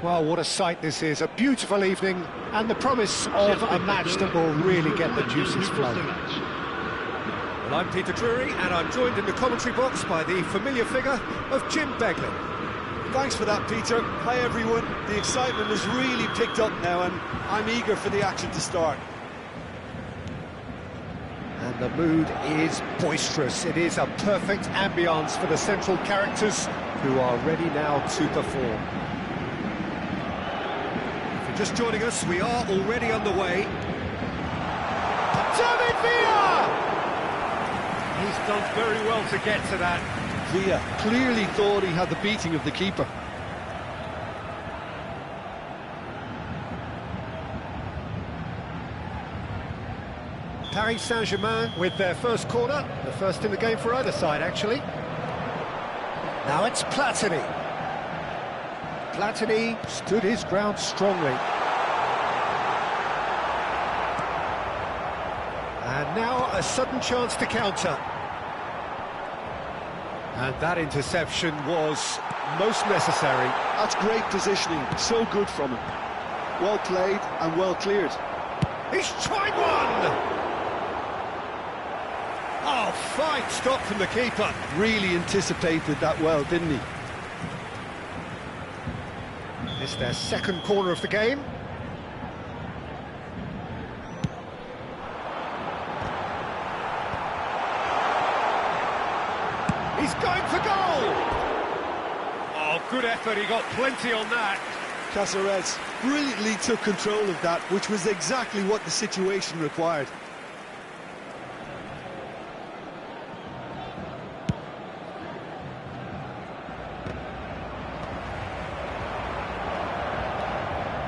Well, what a sight this is. A beautiful evening and the promise of a match that will really get the juices flowing. Well, I'm Peter Drury and I'm joined in the commentary box by the familiar figure of Jim Beglin. Thanks for that, Peter. Hi, everyone. The excitement has really picked up now and I'm eager for the action to start. And the mood is boisterous. It is a perfect ambience for the central characters who are ready now to perform. Just joining us, we are already underway. David Villa! He's done very well to get to that. Villa clearly thought he had the beating of the keeper. Paris Saint-Germain with their first corner, the first in the game for either side, actually. Now it's Platini. Platini stood his ground strongly. And now a sudden chance to counter. And that interception was most necessary. That's great positioning, so good from him. Well played and well cleared. He's tried one! Oh, fine stop from the keeper. Really anticipated that well, didn't he? It's their second corner of the game. He's going for goal! Oh, good effort, he got plenty on that. Caceres brilliantly took control of that, which was exactly what the situation required.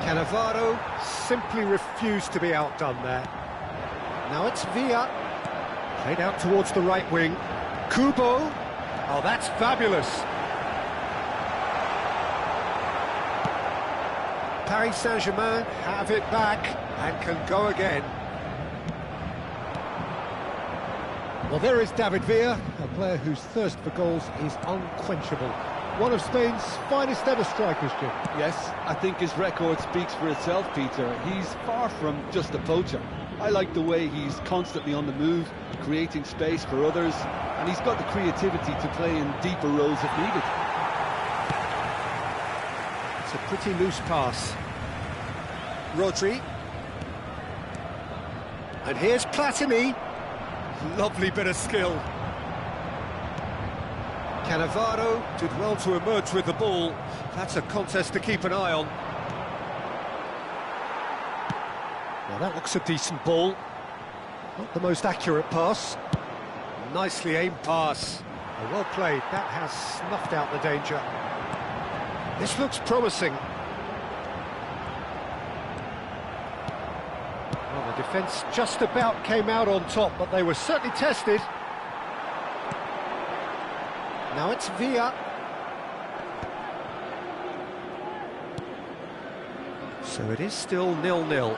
Cannavaro simply refused to be outdone there. Now it's Villa. Played out towards the right wing. Kubo. Oh, that's fabulous. Paris Saint-Germain have it back and can go again. Well, there is David Villa, a player whose thirst for goals is unquenchable. One of Spain's finest ever strikers, Jim. Yes, I think his record speaks for itself, Peter. He's far from just a poacher. I like the way he's constantly on the move, creating space for others, and he's got the creativity to play in deeper roles if needed. It's a pretty loose pass. Rodri. And here's Platini. Lovely bit of skill. Cannavaro did well to emerge with the ball. That's a contest to keep an eye on. Well, that looks a decent ball. Not the most accurate pass. Nicely aimed pass. Well played. That has snuffed out the danger. This looks promising. Well, the defence just about came out on top, but they were certainly tested. Now it's Villa. So it is still 0-0.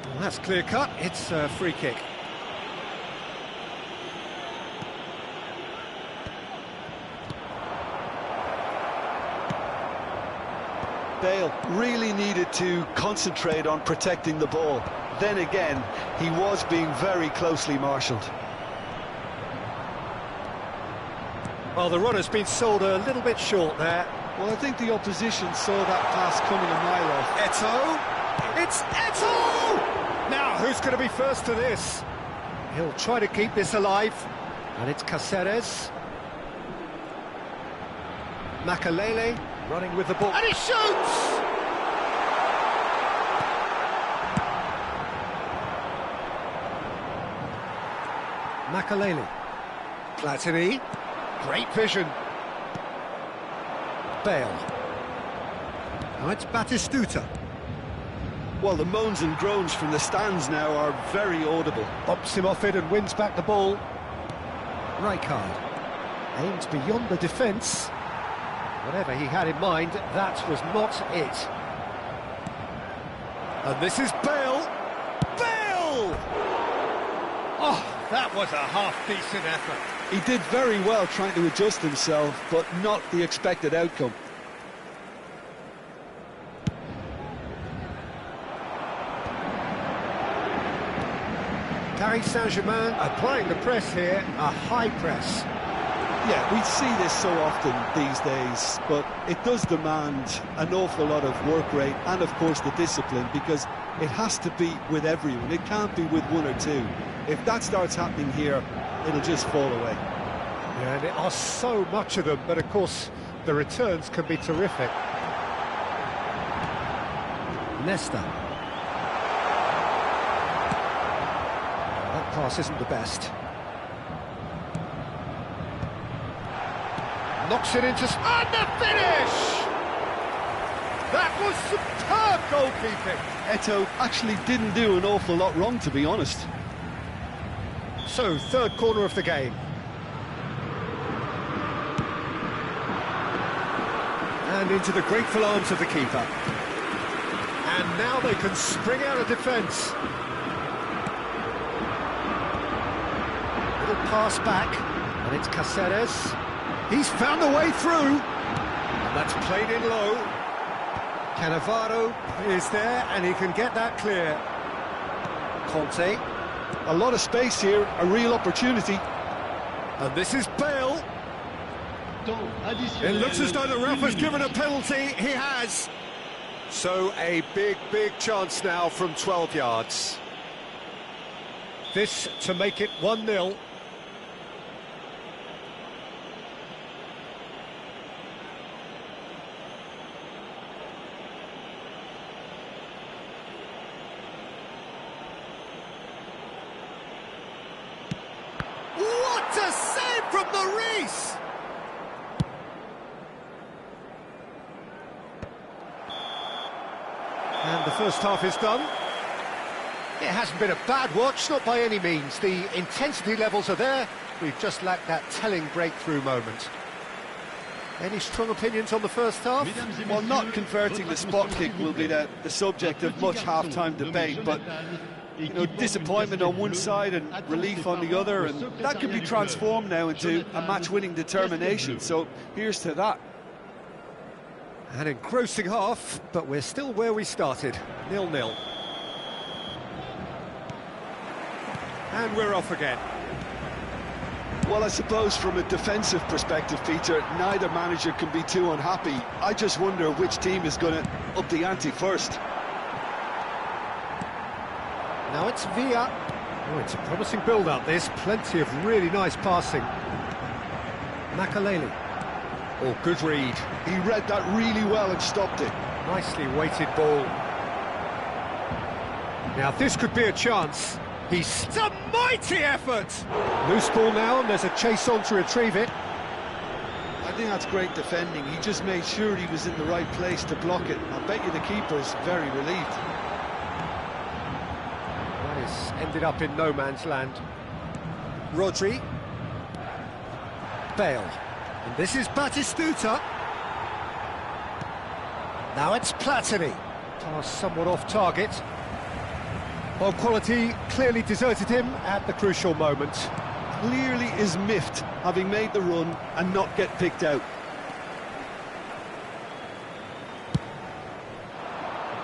Well, that's clear cut. It's a free kick. Bale really needed to concentrate on protecting the ball. Then again, he was being very closely marshalled. Well, the runner's been sold a little bit short there. Well, I think the opposition saw that pass coming a mile off. Eto'o! It's Eto'o! Now, who's going to be first to this? He'll try to keep this alive. And it's Cáceres. Makelele running with the ball. And he shoots! Makelele. Platini. Great vision. Bale. Now it's Batistuta. Well, the moans and groans from the stands now are very audible. Bumps him off it and wins back the ball. Rijkaard aims beyond the defence. Whatever he had in mind, that was not it. And this is Bale. Bale! Oh, that was a half-decent effort. He did very well trying to adjust himself, but not the expected outcome. Paris Saint-Germain applying the press here, a high press. Yeah, we see this so often these days, but it does demand an awful lot of work rate and, of course, the discipline, because it has to be with everyone. It can't be with one or two. If that starts happening here, it'll just fall away. Yeah, and there are so much of them, but of course the returns can be terrific. Nesta. That pass isn't the best. Knocks it into... And the finish! That was superb goalkeeping. Eto'o actually didn't do an awful lot wrong, to be honest. So, third corner of the game. And into the grateful arms of the keeper. And now they can spring out of defence. Little pass back, and it's Cáceres. He's found a way through. And that's played in low. Cannavaro is there, and he can get that clear. Conte. A lot of space here, a real opportunity. And this is Bale. It looks as though the ref has given a penalty. He has. So a big, big chance now from 12 yards. This to make it 1-0. What a save from Maurice! And the first half is done. It hasn't been a bad watch, not by any means. The intensity levels are there. We've just lacked that telling breakthrough moment. Any strong opinions on the first half? Well, not converting the spot kick will be the subject of much half-time debate, but you know, disappointment on one side and relief on the other, and that can be transformed now into a match-winning determination, so here's to that. An engrossing half, but we're still where we started, 0-0. And we're off again. Well, I suppose from a defensive perspective, Peter, neither manager can be too unhappy. I just wonder which team is going to up the ante first. Now it's Villa. Oh, it's a promising build-up, this. Plenty of really nice passing. Makaleli. Oh, good read. He read that really well and stopped it. Nicely weighted ball. Now this could be a chance. He's a mighty effort! Loose ball now, and there's a chase on to retrieve it. I think that's great defending. He just made sure he was in the right place to block it. I bet you the keeper's very relieved. That has ended up in no man's land. Rodri. Bale. And this is Batistuta. Now it's Platini. Pass somewhat off target. Well, quality clearly deserted him at the crucial moment. Clearly is miffed, having made the run and not get picked out.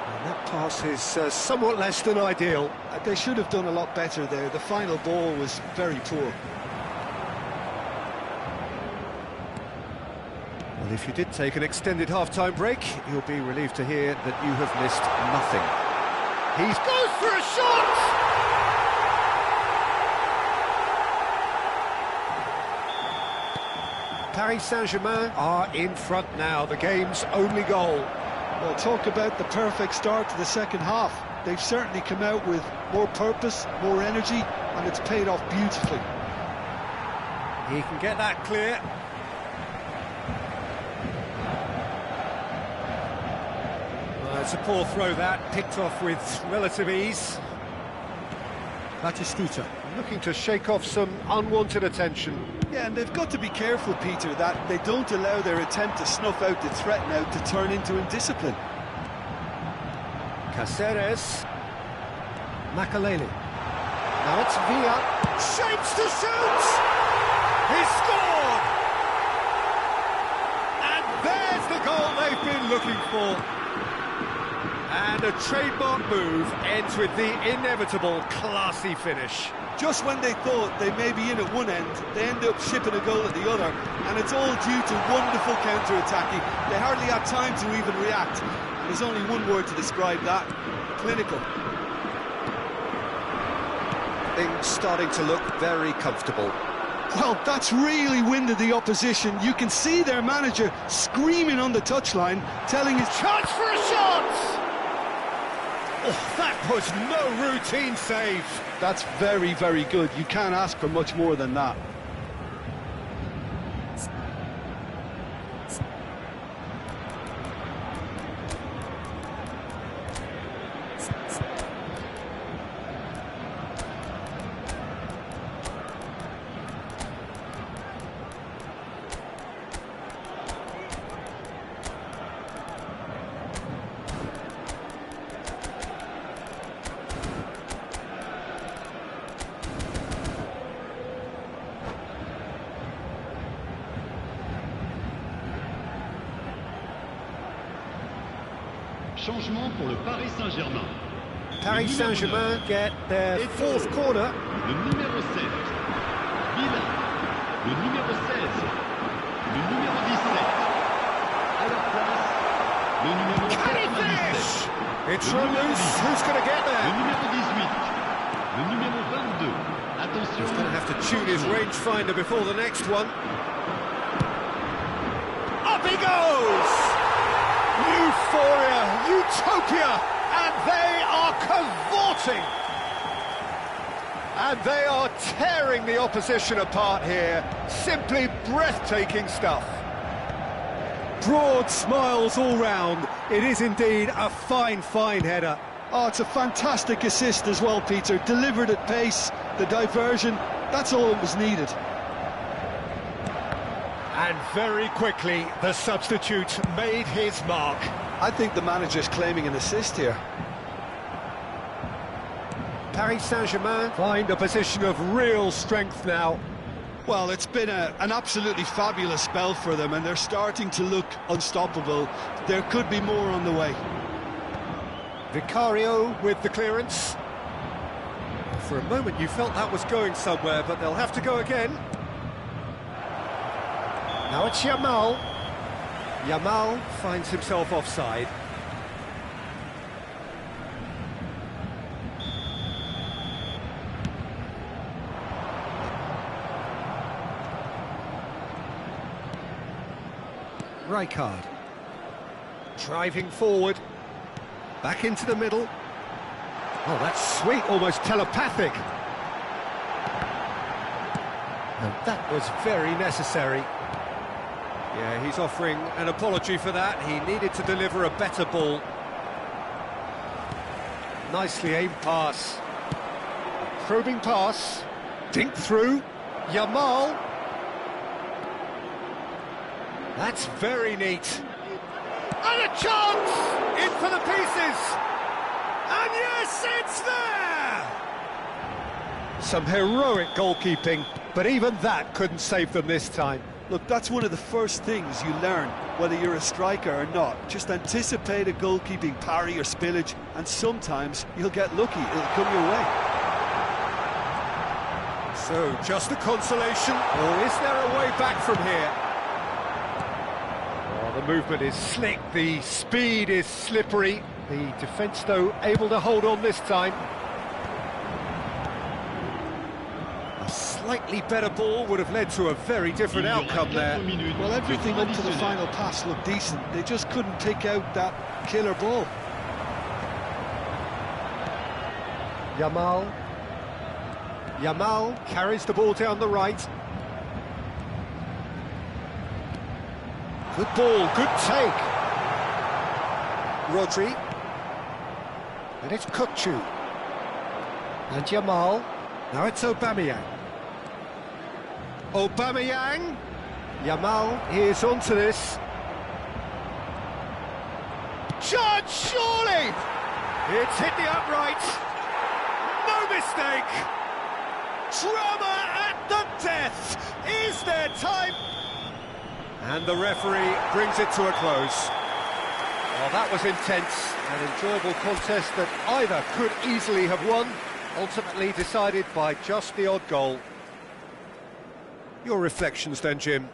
And that pass is somewhat less than ideal. They should have done a lot better there. The final ball was very poor. Well, if you did take an extended half-time break, you'll be relieved to hear that you have missed nothing. He goes for a shot! Paris Saint-Germain are in front now, the game's only goal. Well, talk about the perfect start to the second half. They've certainly come out with more purpose, more energy, and it's paid off beautifully. He can get that clear. It's a poor throw that, picked off with relative ease. Batistuta looking to shake off some unwanted attention. Yeah, and they've got to be careful, Peter, that they don't allow their attempt to snuff out the threat now to turn into indiscipline. Caceres. Makaleli. Now it's Villa. Shapes to shoot! He scored! And there's the goal they've been looking for. And a trademark move ends with the inevitable classy finish. Just when they thought they may be in at one end, they end up shipping a goal at the other, and it's all due to wonderful counter-attacking. They hardly had time to even react. And there's only one word to describe that: clinical. Things starting to look very comfortable. Well, that's really winded the opposition. You can see their manager screaming on the touchline, telling his chance for a shot! Oh, that was no routine save. That's very, very good. You can't ask for much more than that. Changement pour le Paris Saint-Germain. Paris Saint-Germain get their fourth corner. Le numéro 7, Villa. Le numéro 16, le numéro 17. À leur place, le numéro 97. It's run loose. Who's going to get Le there? numéro 18, le numéro 22. Attention. He's going to have to tune his rangefinder before the next one. Up he goes! Euphoria, utopia, and they are cavorting. And they are tearing the opposition apart here. Simply breathtaking stuff. Broad smiles all round. It is indeed a fine, fine header. Oh, it's a fantastic assist as well, Peter. Delivered at pace, the diversion, that's all that was needed. And very quickly, the substitute made his mark. I think the manager's claiming an assist here. Paris Saint-Germain find a position of real strength now. Well, it's been an absolutely fabulous spell for them, and they're starting to look unstoppable. There could be more on the way. Vicario with the clearance. For a moment you felt that was going somewhere, but they'll have to go again. Now it's Yamal. Yamal finds himself offside. Rijkaard. Driving forward. Back into the middle. Oh, that's sweet, almost telepathic. And that was very necessary. Yeah, he's offering an apology for that. He needed to deliver a better ball. Nicely aimed pass. Probing pass. Dink through. Yamal. That's very neat. And a chance! In for the pieces! And yes, it's there! Some heroic goalkeeping, but even that couldn't save them this time. Look, that's one of the first things you learn, whether you're a striker or not. Just anticipate a goalkeeping parry or spillage, and sometimes you'll get lucky, it'll come your way. So, just a consolation, or is there a way back from here? Oh, the movement is slick, the speed is slippery. The defence, though, able to hold on this time. A slightly better ball would have led to a very different outcome there. Well, everything up to the final pass looked decent. They just couldn't pick out that killer ball. Yamal. Yamal carries the ball down the right. Good ball, good take. Rodri. And it's Kukçu. And Yamal. Now it's Aubameyang. Aubameyang. Yamal is onto this. Judge, surely! It's hit the upright. No mistake. Drama at the death. Is there time? And the referee brings it to a close. Well, that was intense, an enjoyable contest that either could easily have won, ultimately decided by just the odd goal. Your reflections then, Jim?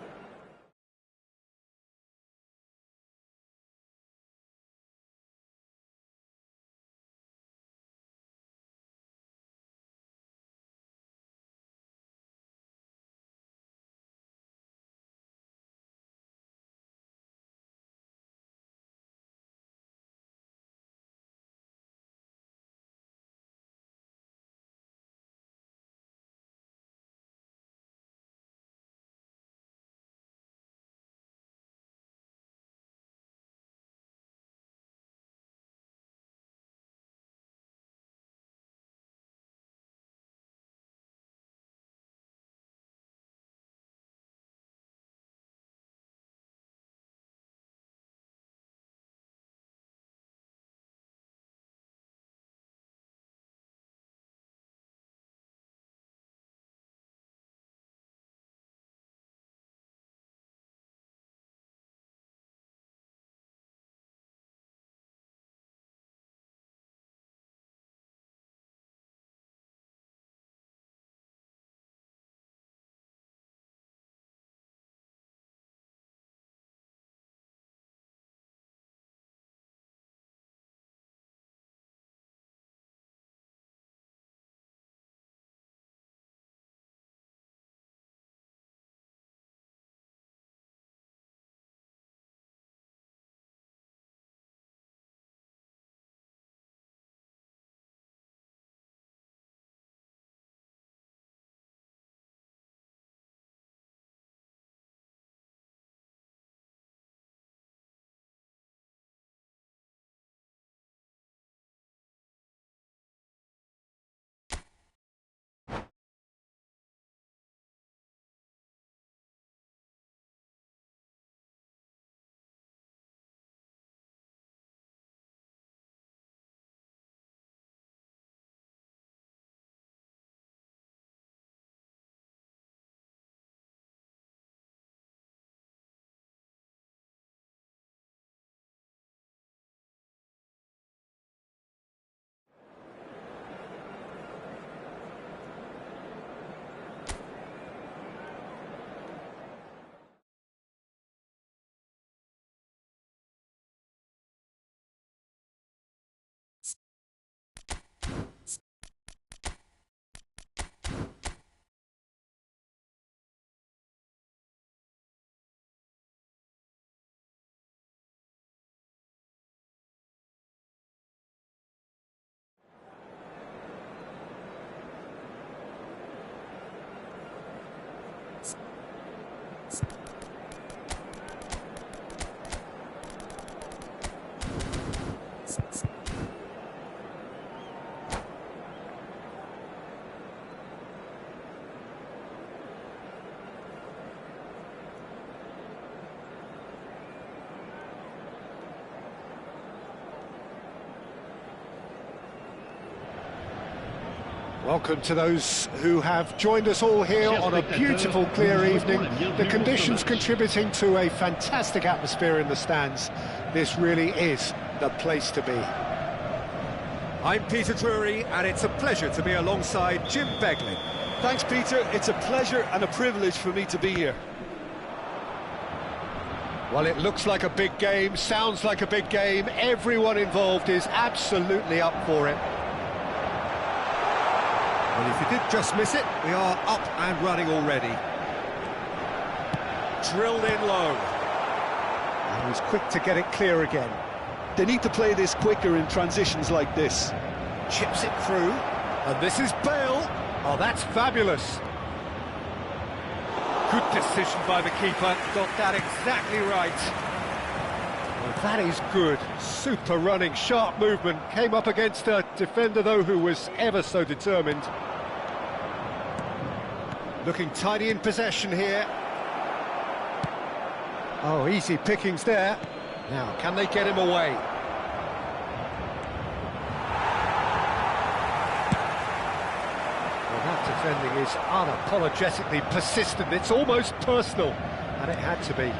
Welcome to those who have joined us all here on a beautiful, clear evening. The conditions contributing to a fantastic atmosphere in the stands. This really is the place to be. I'm Peter Drury, and it's a pleasure to be alongside Jim Beglin. Thanks, Peter. It's a pleasure and a privilege for me to be here. Well, it looks like a big game, sounds like a big game. Everyone involved is absolutely up for it. Well, if you did just miss it, we are up and running already. Drilled in low. And he was quick to get it clear again. They need to play this quicker in transitions like this. Chips it through. And this is Bale. Oh, that's fabulous. Good decision by the keeper. Got that exactly right. Well, that is good. Super running, sharp movement. Came up against a defender, though, who was ever so determined. Looking tidy in possession here. Oh, easy pickings there. Now, can they get him away? Well, that defending is unapologetically persistent. It's almost personal, and it had to be.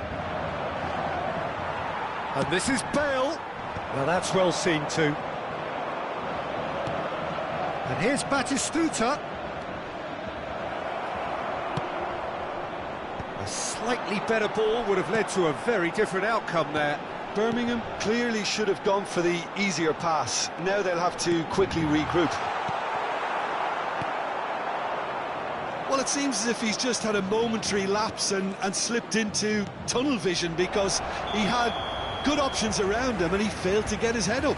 And this is Bale. Well, that's well seen too. And here's Batistuta. A slightly better ball would have led to a very different outcome there. Birmingham clearly should have gone for the easier pass. Now they'll have to quickly regroup. Well, it seems as if he's just had a momentary lapse and slipped into tunnel vision, because he had good options around him and he failed to get his head up.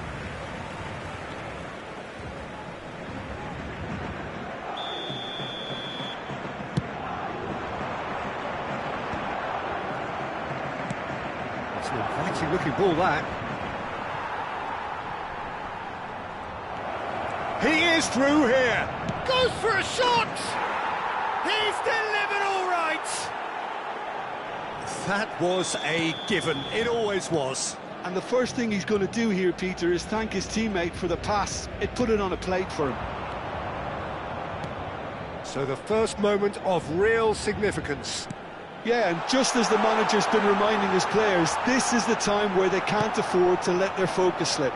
It's an inviting looking ball, that. He is through here. Goes for a shot. He's delivered all right. That was a given. It always was. And the first thing he's going to do here, Peter, is thank his teammate for the pass. It put it on a plate for him. So the first moment of real significance. Yeah, and just as the manager's been reminding his players, this is the time where they can't afford to let their focus slip.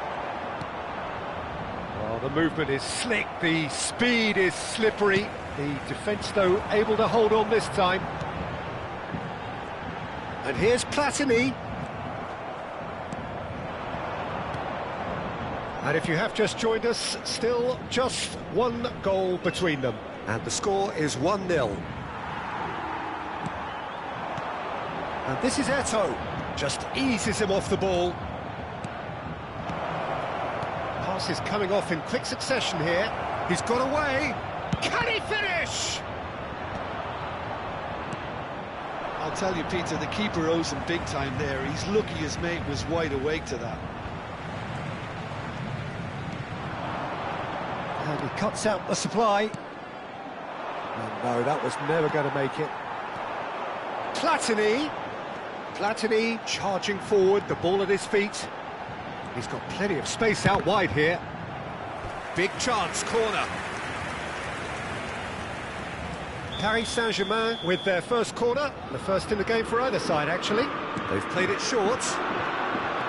Well, the movement is slick, the speed is slippery. The defence, though, able to hold on this time. And here's Platini. And if you have just joined us, still just one goal between them. And the score is 1-0. And this is Eto'o. Just eases him off the ball. Pass is coming off in quick succession here. He's got away. Can he finish? I'll tell you, Peter, the keeper owes him big time there. He's lucky his mate was wide awake to that. And he cuts out the supply. And no, that was never going to make it. Platini. Platini charging forward, the ball at his feet. He's got plenty of space out wide here. Big chance, corner. Paris Saint-Germain with their first corner, the first in the game for either side, actually. They've played it short.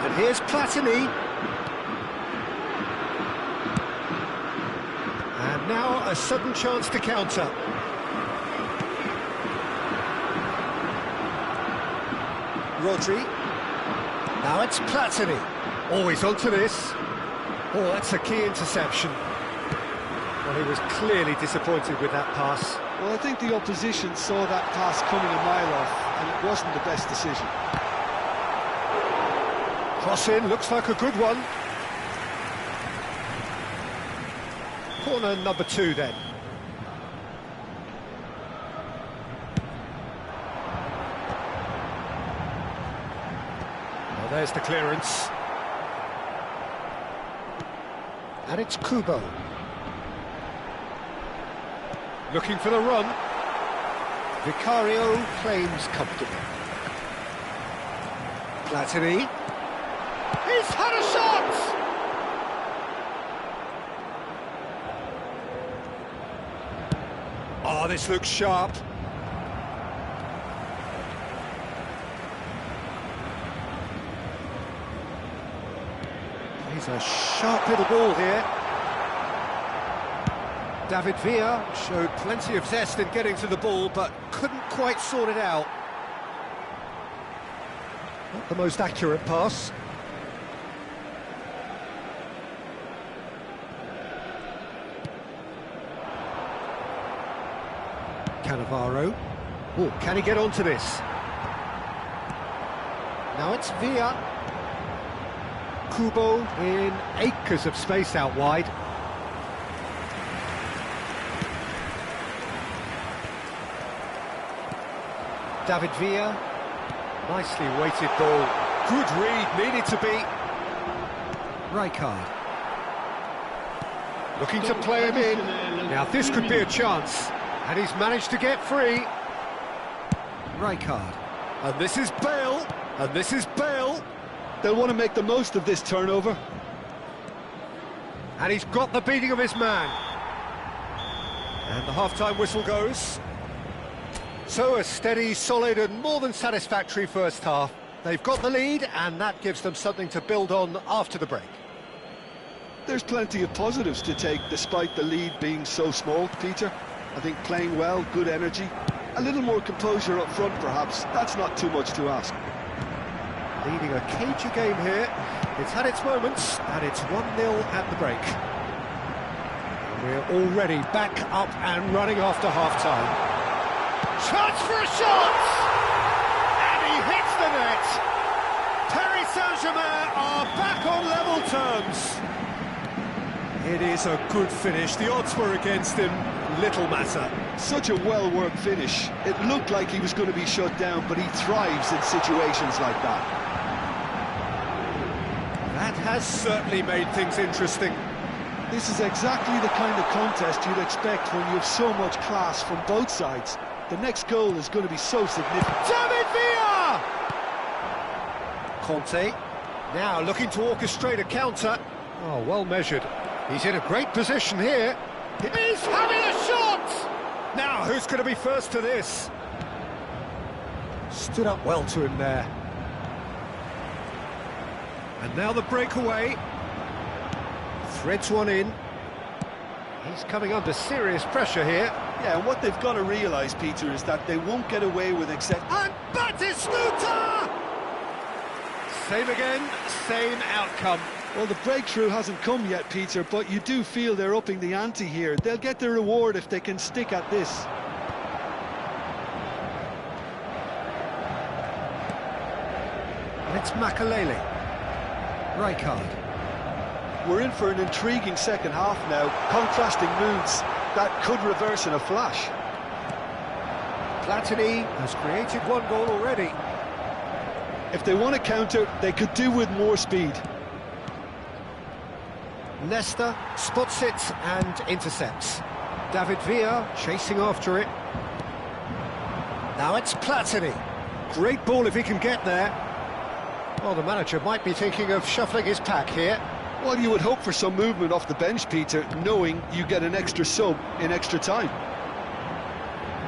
And here's Platini. And now a sudden chance to counter. Rodri. Now it's Platini. Always onto this. Oh, that's a key interception. Well, he was clearly disappointed with that pass. Well, I think the opposition saw that pass coming a mile off, and it wasn't the best decision. Cross in, looks like a good one. Corner number 2 then. Well, there's the clearance. And it's Kubo. Looking for the run. Vicario claims comfortably. Platini. He's had a shot! Oh, this looks sharp. He's a sharp little ball here. David Villa showed plenty of zest in getting to the ball, but couldn't quite sort it out. Not the most accurate pass. Cannavaro. Oh, can he get onto this? Now it's Villa. Kubo in acres of space out wide. David Villa. Nicely weighted ball. Good read, needed to be. Rijkaard. Looking to play him in. Now this could be a chance. And he's managed to get free. Rijkaard. And this is Bale. And this is Bale. They'll want to make the most of this turnover. And he's got the beating of his man. And the half-time whistle goes. So a steady, solid and more than satisfactory first half. They've got the lead and that gives them something to build on after the break. There's plenty of positives to take despite the lead being so small, Peter. I think playing well, good energy, a little more composure up front perhaps, that's not too much to ask. Leading a cagey game here. It's had its moments and it's 1-0 at the break. And we're already back up and running after half-time. Chance for a shot! And he hits the net! Paris Saint-Germain are back on level terms. It is a good finish. The odds were against him. Little matter. Such a well-worked finish. It looked like he was going to be shut down, but he thrives in situations like that. That has certainly made things interesting. This is exactly the kind of contest you'd expect when you have so much class from both sides. The next goal is going to be so significant. David Villa! Conte, now looking to orchestrate a counter. Oh, well measured. He's in a great position here. He's having a shot! Now, who's going to be first to this? Stood up well to him there. And now the breakaway. Threads one in. He's coming under serious pressure here. Yeah, and what they've got to realise, Peter, is that they won't get away with except... And Batistuta! Same again, same outcome. Well, the breakthrough hasn't come yet, Peter, but you do feel they're upping the ante here. They'll get their reward if they can stick at this. And it's Makalele. Rijkaard. We're in for an intriguing second half now. Contrasting moods that could reverse in a flash. Platini has created one goal already. If they want to counter, they could do with more speed. Nesta spots it and intercepts. David Villa chasing after it. Now it's Platini. Great ball if he can get there. Well, the manager might be thinking of shuffling his pack here. Well, you would hope for some movement off the bench, Peter, knowing you get an extra sub in extra time.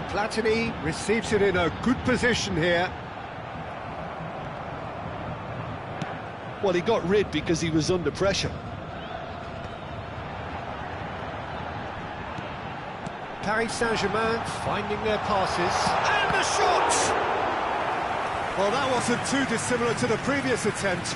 Platini receives it in a good position here. Well, he got rid because he was under pressure. Paris Saint-Germain finding their passes. And the shot! Well, that wasn't too dissimilar to the previous attempt.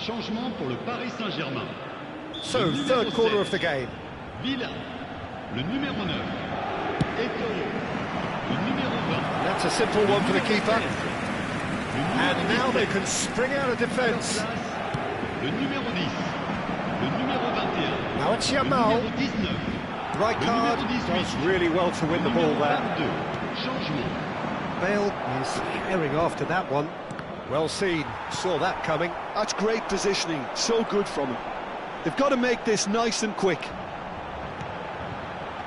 Changement pour le Paris Saint-Germain. So, third quarter of the game. Villa, le numéro 9. Eto'o, le numéro 20. That's a simple one for the keeper. Le numéro And now they 17. can spring out of defence. Le numéro 10. Le numéro 21. Now it's Le Yamal. numéro 19. Right Le card, numéro 18. does really well to win the Le ball numéro there. 22. Changement. Bale is herring after that one. Well seen, saw that coming. That's great positioning, so good from him. They've got to make this nice and quick.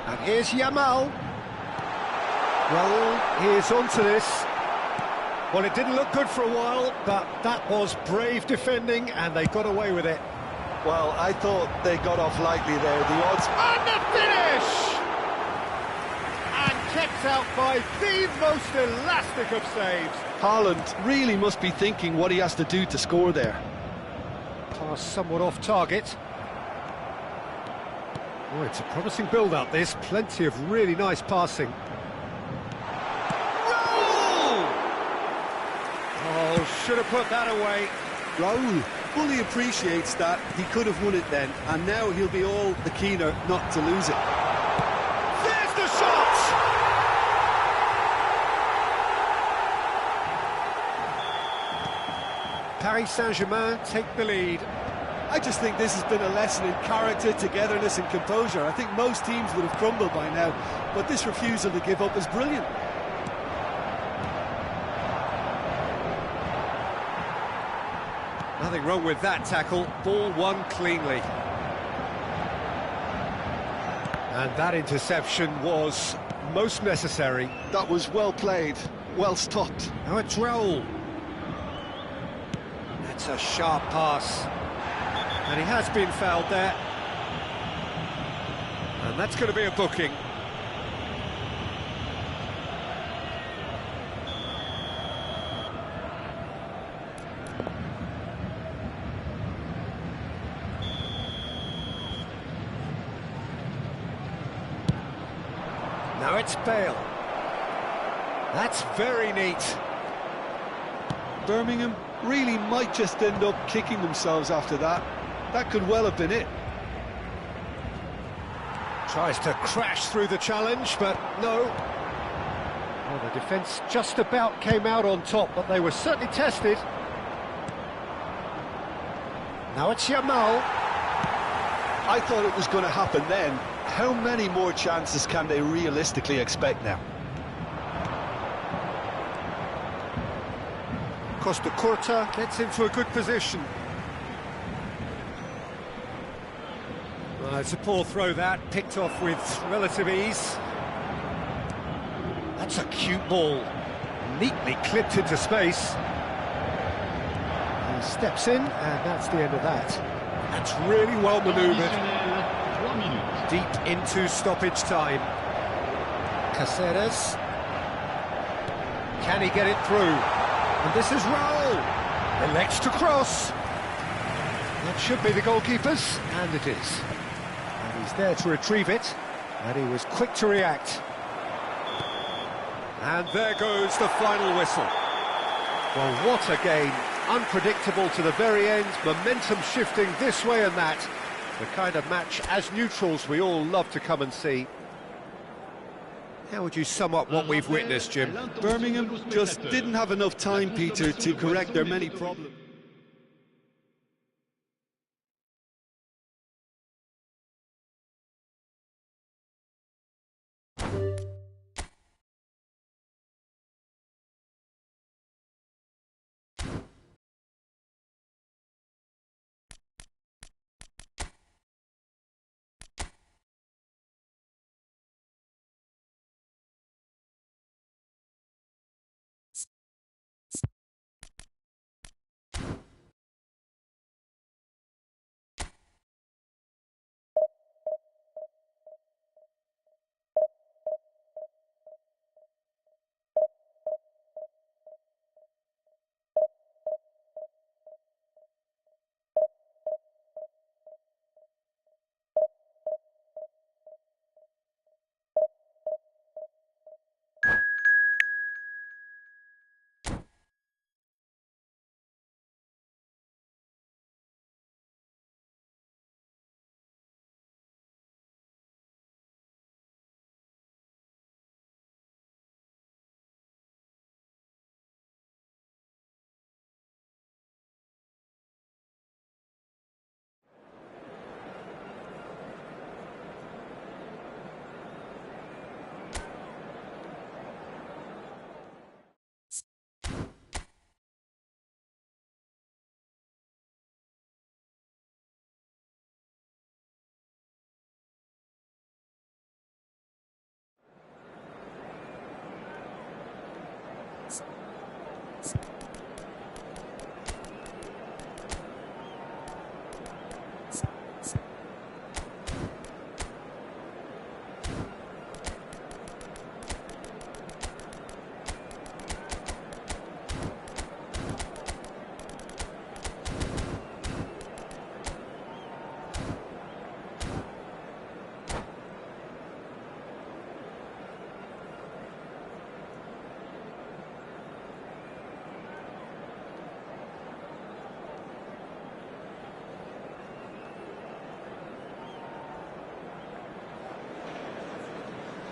And here's Yamal. Raul is onto this. Well, it didn't look good for a while, but that was brave defending, and they got away with it. Well, I thought they got off lightly there. The odds... And the finish! And kept out by the most elastic of saves. Haaland really must be thinking what he has to do to score there. Pass somewhat off target. Oh, it's a promising build-up, this. Plenty of really nice passing. Oh, should have put that away. Raul fully appreciates that he could have won it then, and now he'll be all the keener not to lose it. There's the shot! Paris Saint-Germain take the lead. I just think this has been a lesson in character, togetherness and composure. I think most teams would have crumbled by now, but this refusal to give up is brilliant. Nothing wrong with that tackle. Ball won cleanly. And that interception was most necessary. That was well played, well stopped. Now it's Raul. That's a sharp pass. And he has been fouled there. And that's going to be a booking. Now it's Bale. That's very neat. Birmingham really might just end up kicking themselves after that. That could well have been it. Tries to crash through the challenge, but no. Well, the defence just about came out on top, but they were certainly tested. Now it's Yamal. I thought it was going to happen then. How many more chances can they realistically expect now? Costa Curta gets into a good position. Well, it's a poor throw that, picked off with relative ease. That's a cute ball, neatly clipped into space. He steps in, and that's the end of that. That's really well manoeuvred. Additionnel, 3 minutes. Deep into stoppage time. Caceres. Can he get it through? And this is Raul. Elects to cross. That should be the goalkeeper's, and it is. And he's there to retrieve it, and he was quick to react. And there goes the final whistle. Well, what a game. Unpredictable to the very end, momentum shifting this way and that. The kind of match, as neutrals, we all love to come and see. How would you sum up what we've witnessed, Jim? Birmingham just didn't have enough time, Peter, to correct their many problems.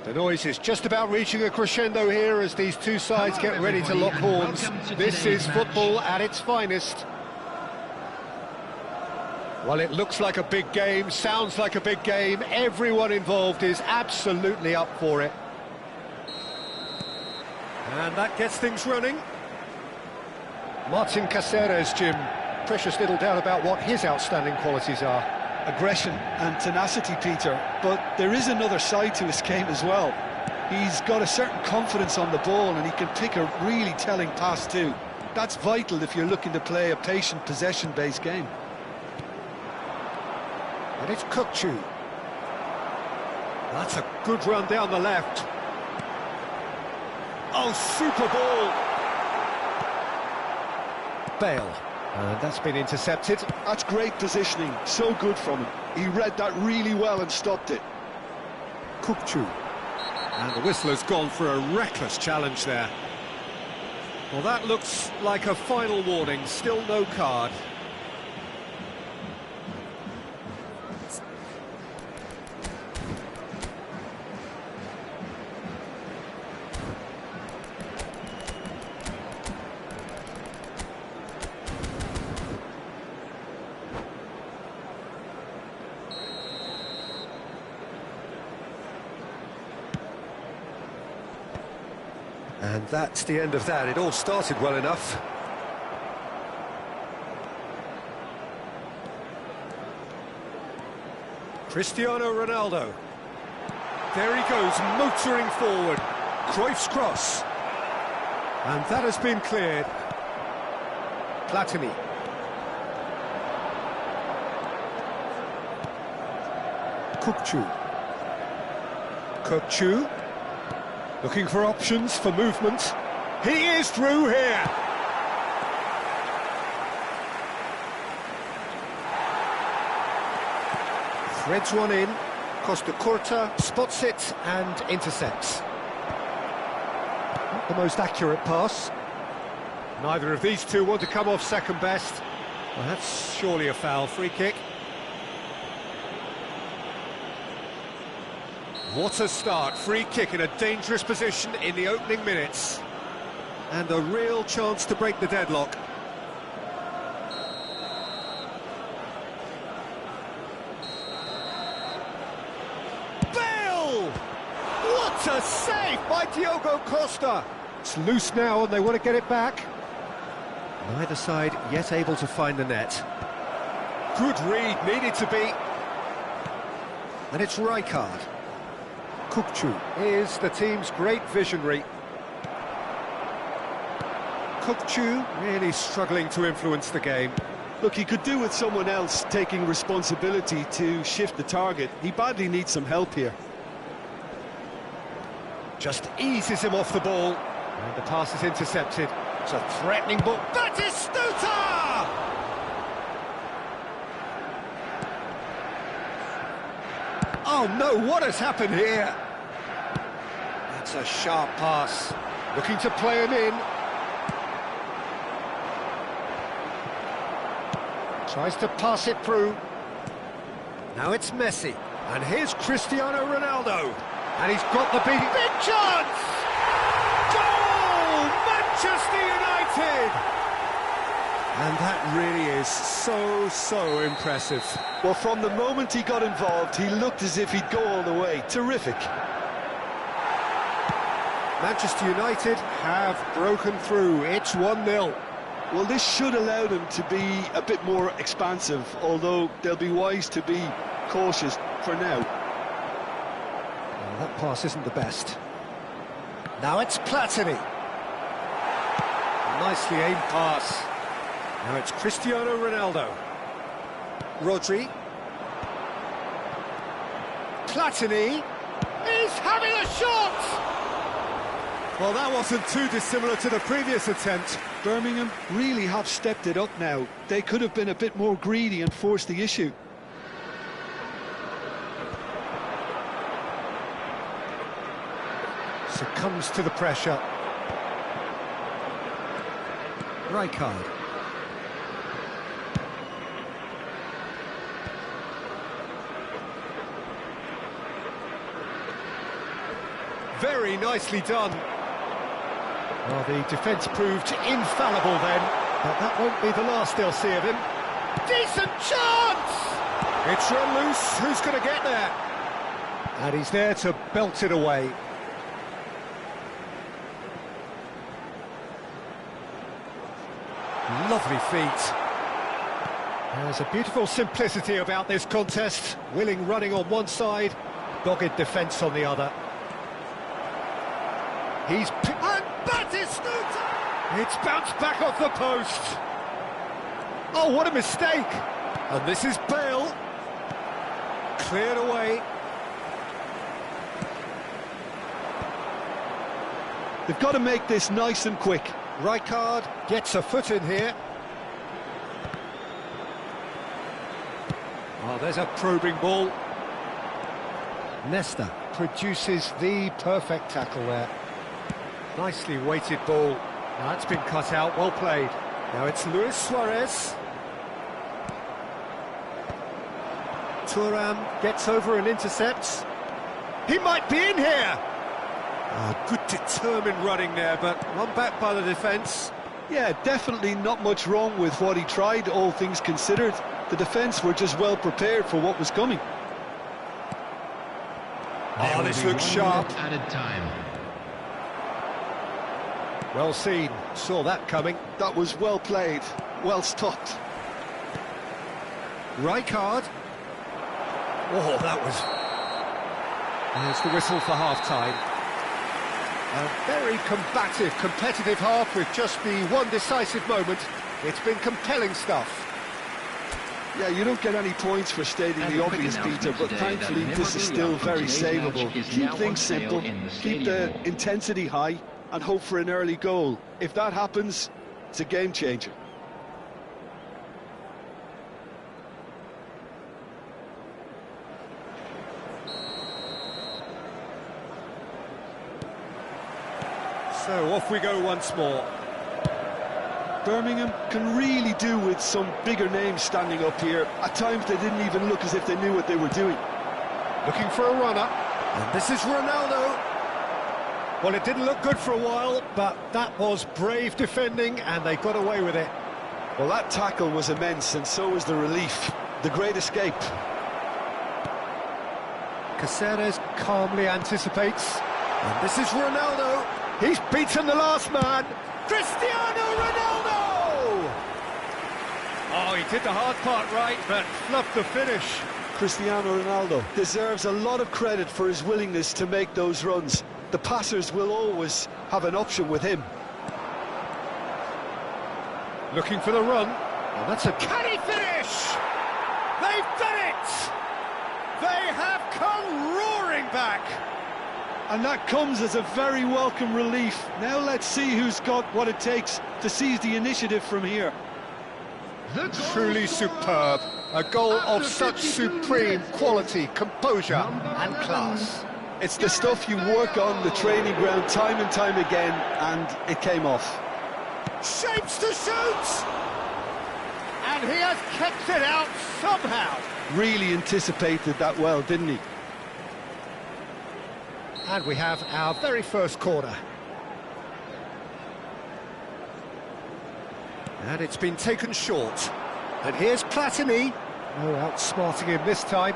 The noise is just about reaching a crescendo here as these two sides get ready to lock horns. This is football at its finest. Well, it looks like a big game, sounds like a big game. Everyone involved is absolutely up for it. And that gets things running. Martin Caceres, Jim. Precious little doubt about what his outstanding qualities are. Aggression and tenacity, Peter, but there is another side to his game as well. He's got a certain confidence on the ball and he can pick a really telling pass too. That's vital if you're looking to play a patient possession-based game. And it's Kukçu. That's a good run down the left. Oh, super ball! Bale. And that's been intercepted. That's great positioning, so good from him. He read that really well and stopped it. Kukçu. And the whistler's gone for a reckless challenge there. Well, that looks like a final warning, still no card. And that's the end of that. It all started well enough. Cristiano Ronaldo. There he goes, motoring forward. Cruyff's cross. And that has been cleared. Platini. Kukçu. Kukçu. Looking for options for movement. He is through here. Threads one in. Costa Curta spots it and intercepts. Not the most accurate pass. Neither of these two want to come off second best. Well, that's surely a foul. Free kick. What a start. Free kick in a dangerous position in the opening minutes. And a real chance to break the deadlock. Bale! What a save by Diogo Costa! It's loose now and they want to get it back. Neither side yet able to find the net. Good read, needed to be. And it's Rijkaard. Kukçu is the team's great visionary. Kukçu really struggling to influence the game. Look, he could do with someone else taking responsibility to shift the target. He badly needs some help here. Just eases him off the ball. And the pass is intercepted. It's a threatening ball. Batistuta! Oh no, what has happened here? That's a sharp pass. Looking to play him in. Tries to pass it through. Now it's Messi. And here's Cristiano Ronaldo. And he's got the big chance! Goal! Manchester United! And that really is so impressive. Well, from the moment he got involved, he looked as if he'd go all the way. Terrific. Manchester United have broken through. It's 1-0. Well, this should allow them to be a bit more expansive, although they'll be wise to be cautious for now. Well, that pass isn't the best. Now it's Platini. Nicely aimed pass. Now it's Cristiano Ronaldo. Rodri. Platini. He's having a shot! Well, that wasn't too dissimilar to the previous attempt. Birmingham really have stepped it up now. They could have been a bit more greedy and forced the issue. Succumbs to the pressure. Rijkaard. Very nicely done. Well, the defence proved infallible then, but that won't be the last they'll see of him. Decent chance! It's run loose, who's going to get there? And he's there to belt it away. Lovely feet. There's a beautiful simplicity about this contest. Willing running on one side, dogged defence on the other. He's... And Batistuta! It's bounced back off the post. Oh, what a mistake! And this is Bale. Cleared away. They've got to make this nice and quick. Rijkaard gets a foot in here. Oh, there's a probing ball. Nesta produces the perfect tackle there. Nicely weighted ball. Now that's been cut out, well played. Now it's Luis Suarez. Thuram gets over and intercepts. He might be in here! Oh, good determined running there, but one back by the defence. Yeah, definitely not much wrong with what he tried, all things considered. The defence were just well prepared for what was coming. Oh, this looks sharp. Added time. Well seen, saw that coming. That was well played, well stopped. Rijkaard. Oh, that was... There's the whistle for half-time. A very combative, competitive half with just the one decisive moment. It's been compelling stuff. Yeah, you don't get any points for stating the obvious, Peter, but thankfully this is still very savable. Keep things simple, keep the intensity high, and hope for an early goal. If that happens, it's a game changer. So off we go once more. Birmingham can really do with some bigger names standing up here. At times they didn't even look as if they knew what they were doing. Looking for a runner, and this is Ronaldo. Well, it didn't look good for a while, but that was brave defending, and they got away with it. Well, that tackle was immense, and so was the relief. The great escape. Caceres calmly anticipates, and this is Ronaldo. He's beaten the last man. Cristiano Ronaldo! Oh, he did the hard part right, but fluffed the finish. Cristiano Ronaldo deserves a lot of credit for his willingness to make those runs. The passers will always have an option with him. Looking for the run. Well, that's a... Can he finish? They've done it! They have come roaring back. And that comes as a very welcome relief. Now let's see who's got what it takes to seize the initiative from here. Truly superb. A goal of such supreme quality, composure and class. It's the stuff you work on the training ground time and time again, and it came off. Shapes to shoot! And he has kept it out somehow. Really anticipated that well, didn't he? And we have our very first corner. And it's been taken short. And here's Platini. Oh, outsmarting him this time.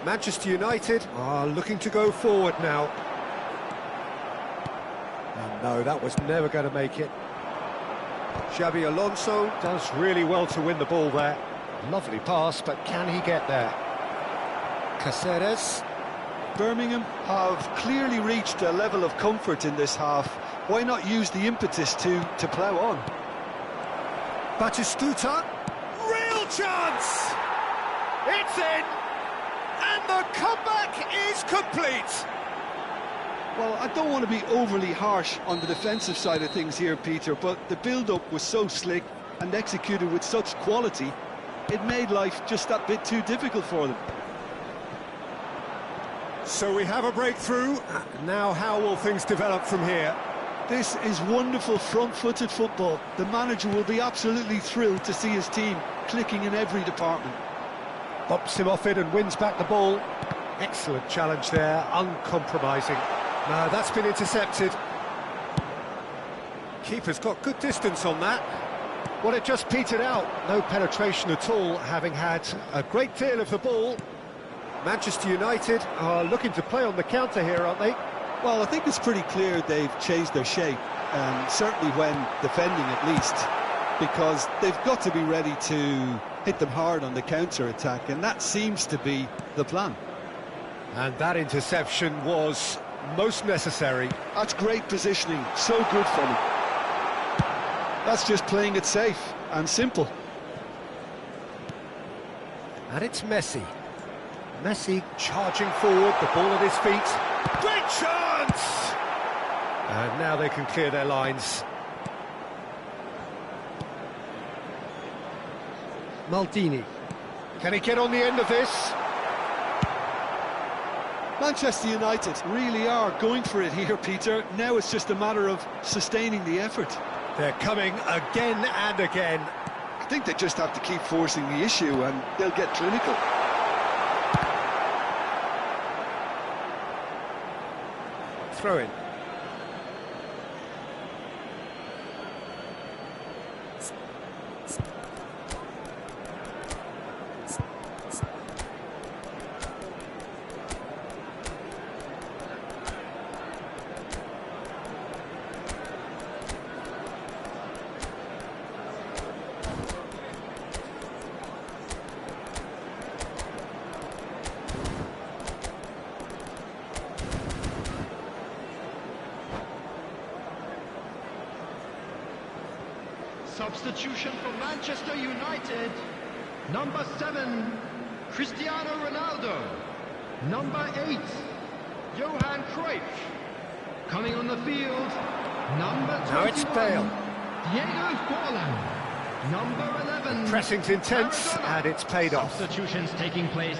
Manchester United are looking to go forward now. And no, that was never going to make it. Xabi Alonso does really well to win the ball there. Lovely pass, but can he get there? Caceres. Birmingham have clearly reached a level of comfort in this half. Why not use the impetus to plough on? Batistuta, real chance! It's in! And the comeback is complete! Well, I don't want to be overly harsh on the defensive side of things here, Peter, but the build-up was so slick and executed with such quality, it made life just that bit too difficult for them. So we have a breakthrough. Now how will things develop from here? This is wonderful front-footed football. The manager will be absolutely thrilled to see his team clicking in every department. Bops him off it and wins back the ball. Excellent challenge there, uncompromising. No, that's been intercepted. Keeper's got good distance on that. Well, it just petered out. No penetration at all, having had a great deal of the ball. Manchester United are looking to play on the counter here, aren't they? Well, I think it's pretty clear they've changed their shape, certainly when defending at least, because they've got to be ready to hit them hard on the counter-attack, and that seems to be the plan. And that interception was most necessary. That's great positioning, so good from him. That's just playing it safe and simple. And it's Messi. Messi charging forward, the ball at his feet. Great chance! And now they can clear their lines. Maldini. Can he get on the end of this? Manchester United really are going for it here, Peter. Now it's just a matter of sustaining the effort. They're coming again and again. I think they just have to keep forcing the issue and they'll get clinical. Throw in. Substitution for Manchester United. Number 7, Cristiano Ronaldo. Number 8, Johan Cruyff. Coming on the field, number 21, Now it's Bale. Diego Forlan. Number 11, Pressing's intense, Maradona. and it's paid off. Substitutions taking place.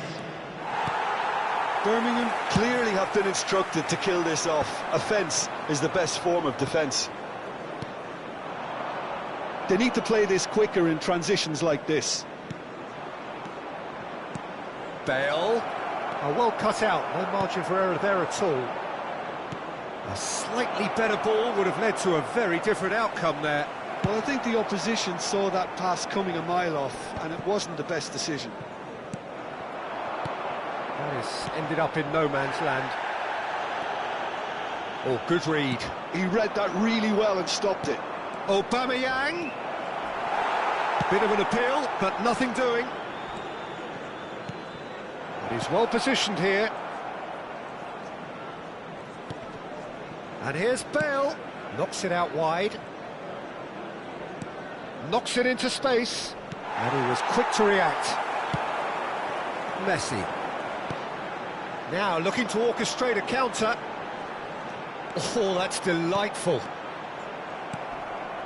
Birmingham clearly have been instructed to kill this off. Offence is the best form of defence. They need to play this quicker in transitions like this. Bale. Oh, well cut out, no margin for error there at all. A slightly better ball would have led to a very different outcome there. Well, I think the opposition saw that pass coming a mile off, and it wasn't the best decision. That has ended up in no man's land. Oh, good read. He read that really well and stopped it. Aubameyang. Bit of an appeal, but nothing doing. But he's well positioned here. And here's Bale. Knocks it out wide. Knocks it into space. And he was quick to react. Messi. Now looking to orchestrate a counter. Oh, that's delightful.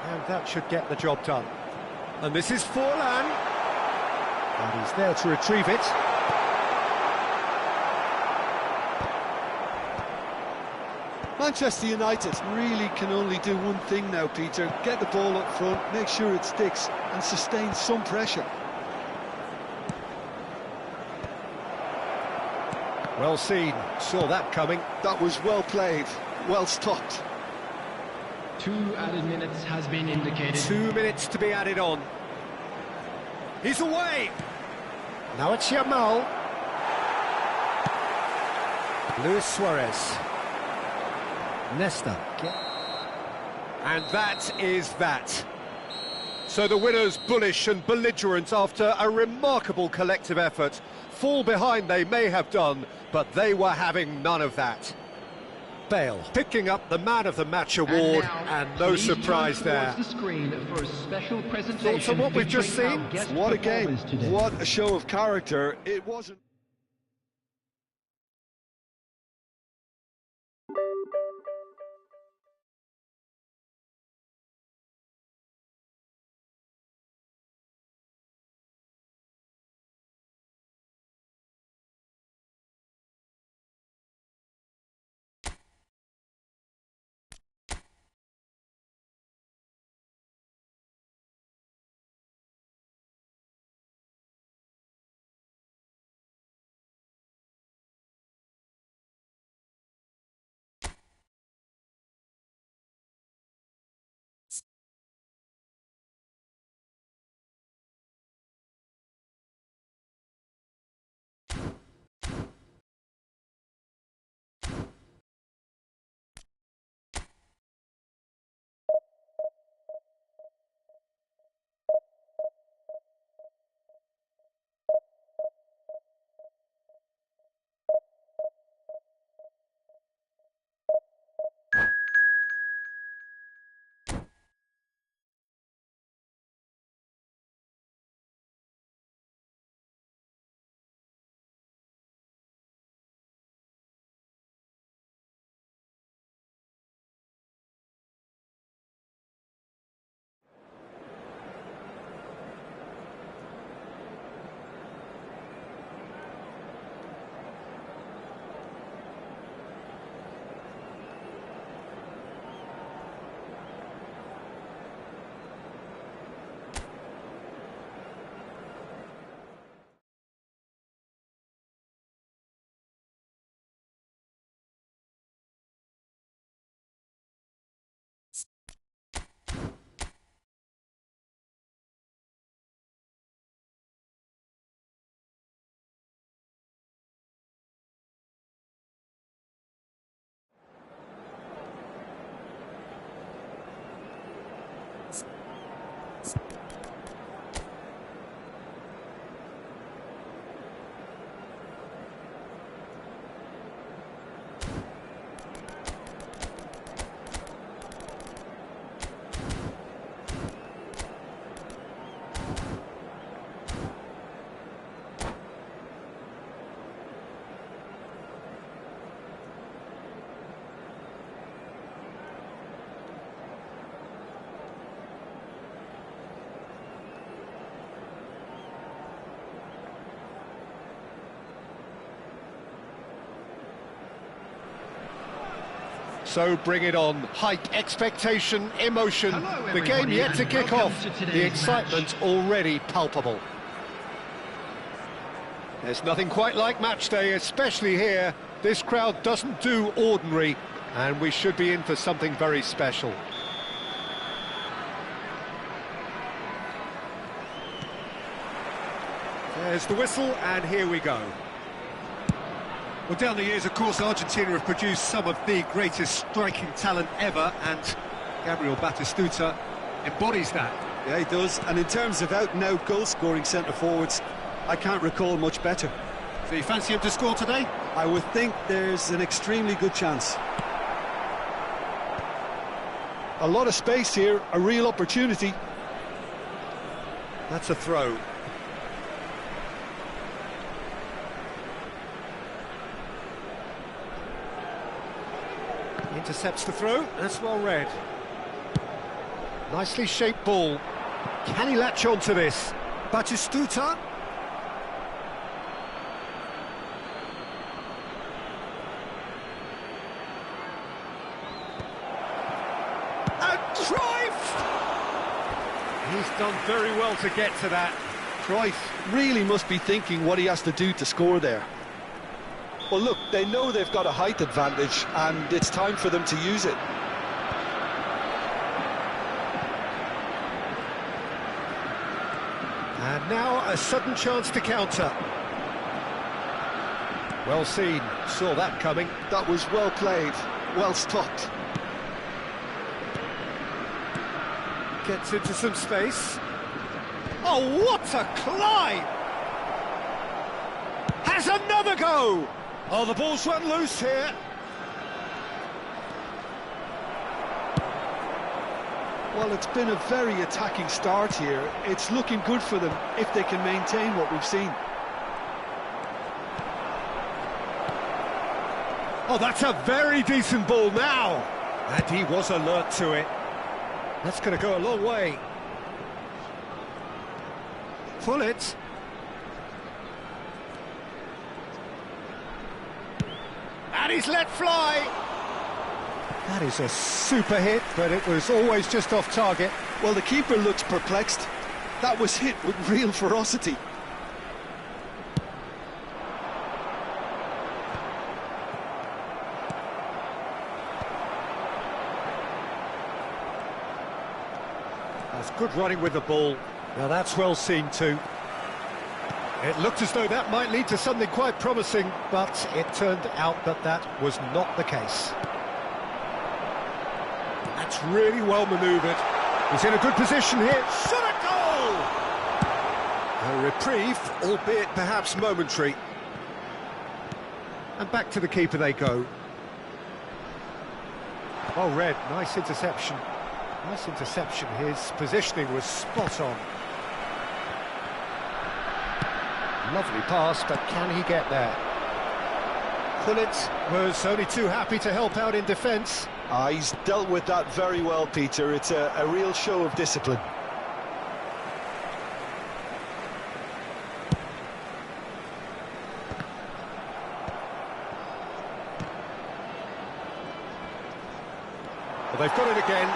And that should get the job done. And this is Forlan. And he's there to retrieve it. Manchester United really can only do one thing now, Peter. Get the ball up front, make sure it sticks, and sustain some pressure. Well seen. Saw that coming. That was well played, well stopped. 2 added minutes has been indicated. 2 minutes to be added on. He's away. Now it's Yamal. Luis Suarez. Nesta. And that is that. So the winners bullish and belligerent after a remarkable collective effort. Fall behind they may have done, but they were having none of that. Bale picking up the Man of the Match award, and no surprise there. The screen for a special presentation. Thoughts on what we've just seen? What a game, what a show of character. It wasn't... So bring it on. Hype, expectation, emotion. Hello, the game yet to kick off. The excitement match. already palpable. There's nothing quite like match day, especially here. This crowd doesn't do ordinary, and we should be in for something very special. There's the whistle, and here we go. Well, down the years, of course, Argentina have produced some of the greatest striking talent ever, and Gabriel Batistuta embodies that. Yeah, he does. And in terms of out-and-out goal-scoring centre-forwards, I can't recall much better. So you fancy him to score today? I would think there's an extremely good chance. A lot of space here, a real opportunity. That's a throw. Intercepts the throw, that's well read. Nicely shaped ball. Can he latch on to this? Batistuta. And Cruyff! He's done very well to get to that. Cruyff really must be thinking what he has to do to score there. Well, look, they know they've got a height advantage, and it's time for them to use it. And now a sudden chance to counter. Well seen, saw that coming. That was well played, well stopped. Gets into some space. Oh, what a climb! Has another go! Oh, the ball's run loose here. Well, it's been a very attacking start here. It's looking good for them if they can maintain what we've seen. Oh, that's a very decent ball now. And he was alert to it. That's going to go a long way. Pull it. And he's let fly. That is a super hit, but it was always just off target. Well, the keeper looks perplexed. That was hit with real ferocity. That's good running with the ball. Now that's well seen too. It looked as though that might lead to something quite promising, but it turned out that that was not the case. That's really well manoeuvred. He's in a good position here. Shot a goal! A reprieve, albeit perhaps momentary. And back to the keeper they go. Well read, nice interception. Nice interception. His positioning was spot on. Lovely pass, but can he get there? Pullet was only too happy to help out in defence. He's dealt with that very well, Peter. It's a real show of discipline. Well, they've got it again.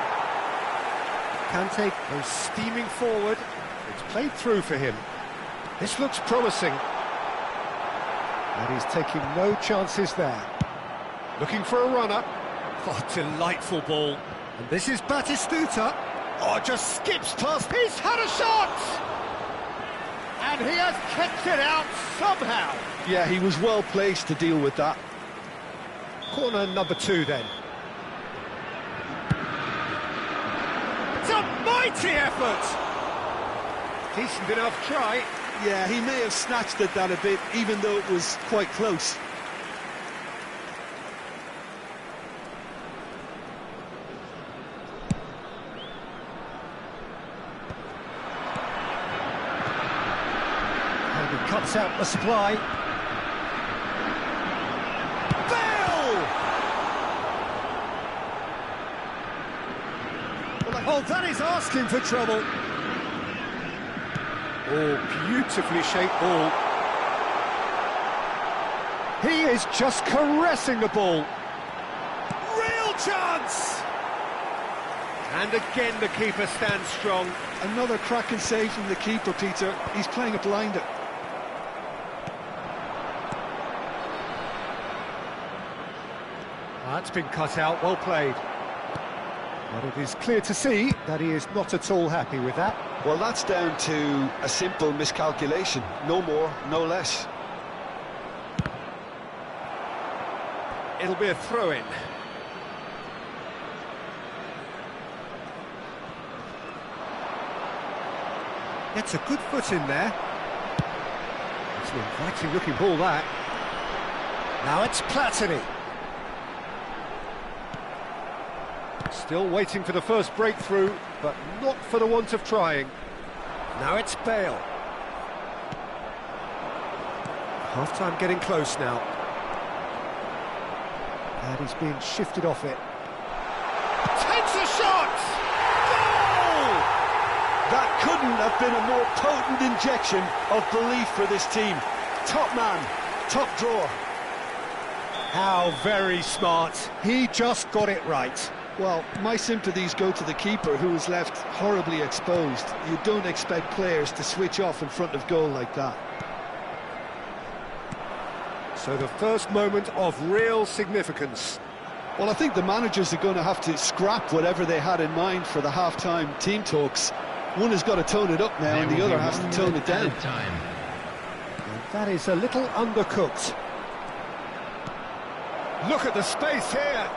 Kante goes steaming forward. It's played through for him. This looks promising. And he's taking no chances there. Looking for a run-up. Oh, delightful ball. And this is Batistuta. Oh, just skips past. He's had a shot! And he has kept it out somehow. Yeah, he was well placed to deal with that. Corner number 2 then. It's a mighty effort! Decent enough try. Yeah, he may have snatched at that a bit, even though it was quite close. And he cuts out the supply. Bale! Oh, that is asking for trouble. Oh, beautifully shaped ball. He is just caressing the ball. Real chance! And again the keeper stands strong. Another cracking save from the keeper, Peter. He's playing a blinder. That's been cut out, well played. But it is clear to see that he is not at all happy with that. Well, that's down to a simple miscalculation. No more, no less. It'll be a throw-in. Gets a good foot in there. It's an inviting looking ball, that. Now it's Platini. Still waiting for the first breakthrough, but not for the want of trying. Now it's Bale. Half-time getting close now. And he's being shifted off it. Takes a shot! Goal! That couldn't have been a more potent injection of belief for this team. Top man, top drawer. How very smart. He just got it right. Well, my sympathies go to the keeper, who was left horribly exposed. You don't expect players to switch off in front of goal like that. So the first moment of real significance. Well, I think the managers are going to have to scrap whatever they had in mind for the half-time team talks. One has got to tone it up now, and the other has to tone it down. And that is a little undercooked. Look at the space here.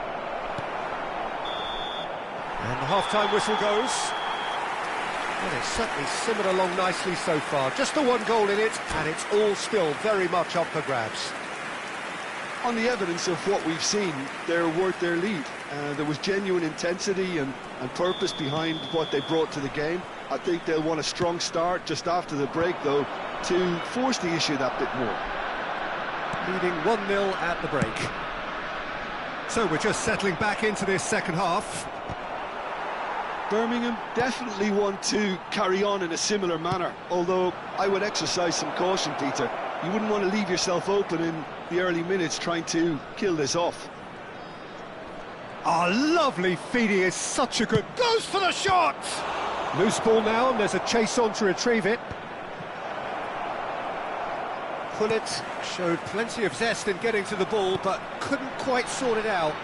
And the half-time whistle goes. Well, it's certainly simmered along nicely so far. Just the one goal in it, and it's all still very much up for grabs. On the evidence of what we've seen, they're worth their lead. There was genuine intensity and purpose behind what they brought to the game. I think they'll want a strong start just after the break, though, to force the issue that bit more. Leading 1-0 at the break. So we're just settling back into this second half. Birmingham definitely want to carry on in a similar manner, although I would exercise some caution, Peter. You wouldn't want to leave yourself open in the early minutes trying to kill this off. Oh, lovely feeding is such a good... Goes for the shot! Loose ball now, and there's a chase on to retrieve it. Pullet showed plenty of zest in getting to the ball, but couldn't quite sort it out.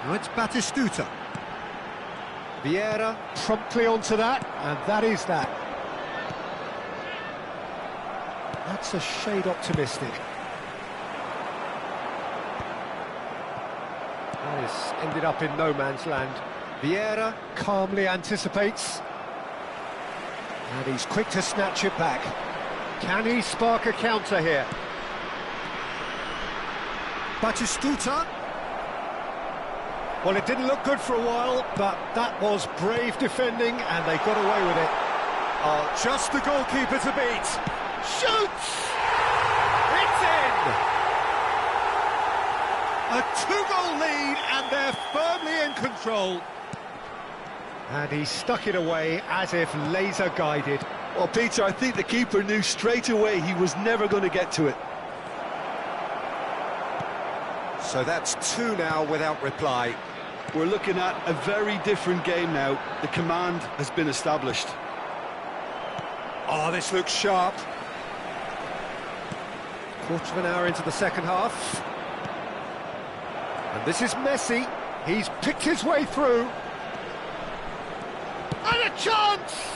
Now it's Batistuta. Vieira promptly onto that, and that is that. That's a shade optimistic. That has ended up in no man's land. Vieira calmly anticipates. And he's quick to snatch it back. Can he spark a counter here? Batistuta. Well, it didn't look good for a while, but that was brave defending, and they got away with it. Oh, just the goalkeeper to beat. Shoots! It's in! A 2-goal lead, and they're firmly in control. And he stuck it away as if laser-guided. Well, Peter, I think the keeper knew straight away he was never going to get to it. So that's 2 now without reply. We're looking at a very different game now. The command has been established. Oh, this looks sharp. Quarter of an hour into the second half. And this is Messi. He's picked his way through. And a chance!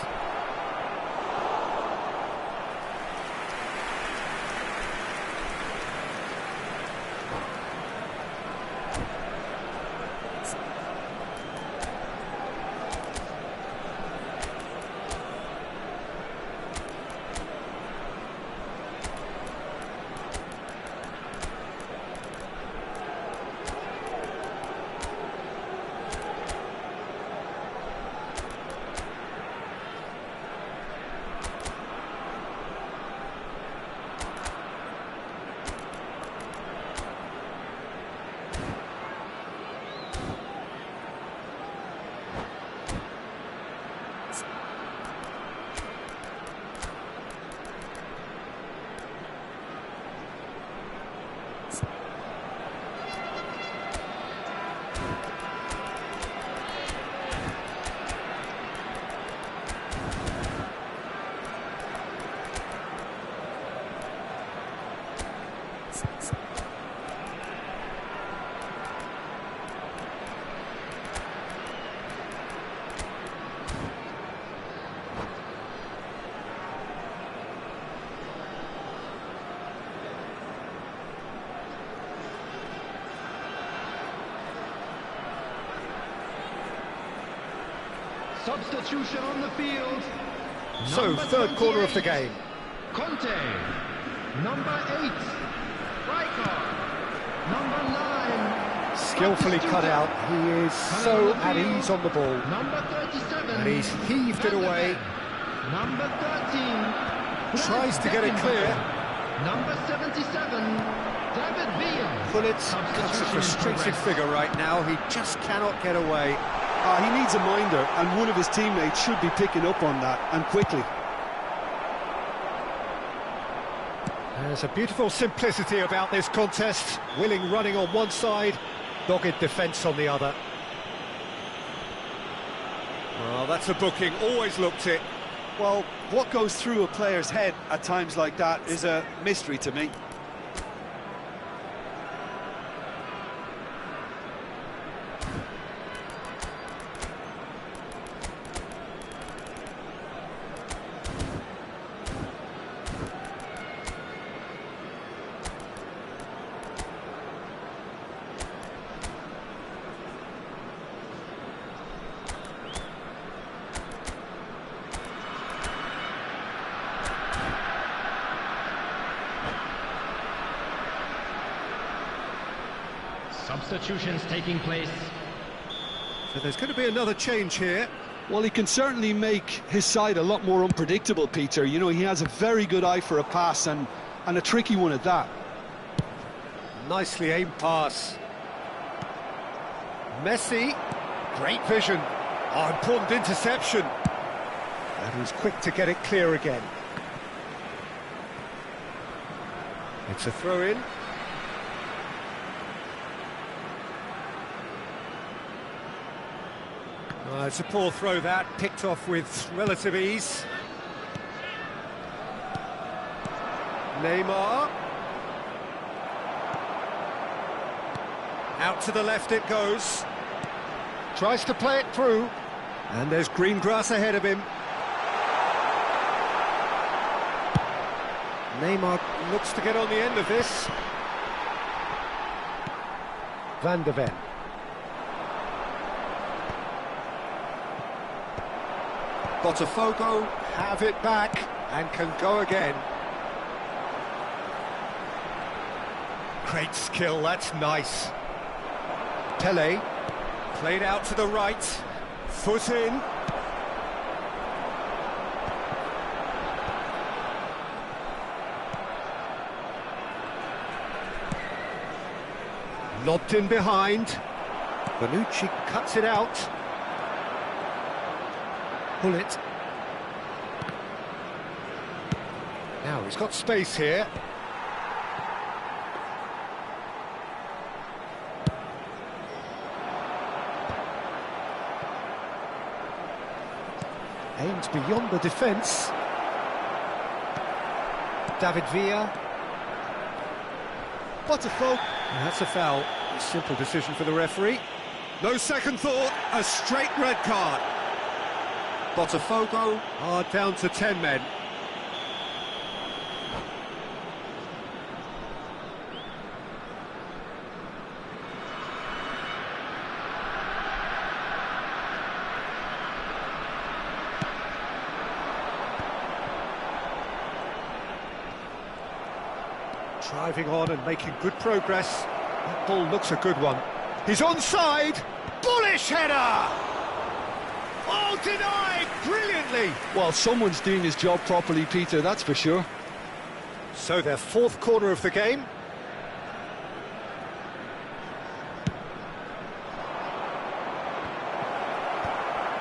Substitution on the field. So, third quarter of the game. Conte. Number 8. Striker. Number 9. Skillfully cut out. He is so at ease on the ball. Number 37. And he's heaved it away. Number 13. Tries to get it clear. Number 77. David Villa. Pullet cuts a frustrated figure right now. He just cannot get away. He needs a minder, and one of his teammates should be picking up on that, and quickly. There's a beautiful simplicity about this contest. Willing running on one side, dogged defence on the other. Well, that's a booking, always looked it. Well, what goes through a player's head at times like that is a mystery to me. Substitutions taking place. So there's going to be another change here. Well, he can certainly make his side a lot more unpredictable, Peter. You know, he has a very good eye for a pass and a tricky one at that. Nicely aimed pass. Messi, great vision. Oh, important interception. And he's quick to get it clear again. It's a throw-in. It's a poor throw that, picked off with relative ease. Neymar. Out to the left it goes. Tries to play it through. And there's green grass ahead of him. Neymar looks to get on the end of this. Van de Ven. Botafogo have it back and can go again. Great skill, that's nice. Pele, played out to the right, foot in. Lobbed in behind. Bonucci cuts it out. Bullet. Now he's got space here. Aimed beyond the defence. David Villa. Botafogo. That's a foul. A simple decision for the referee. No second thought, a straight red card. Botafogo are down to 10 men. Driving on and making good progress. That ball looks a good one. He's onside. Bullish header! Oh, denied brilliantly! Well, someone's doing his job properly, Peter, that's for sure. So their fourth corner of the game.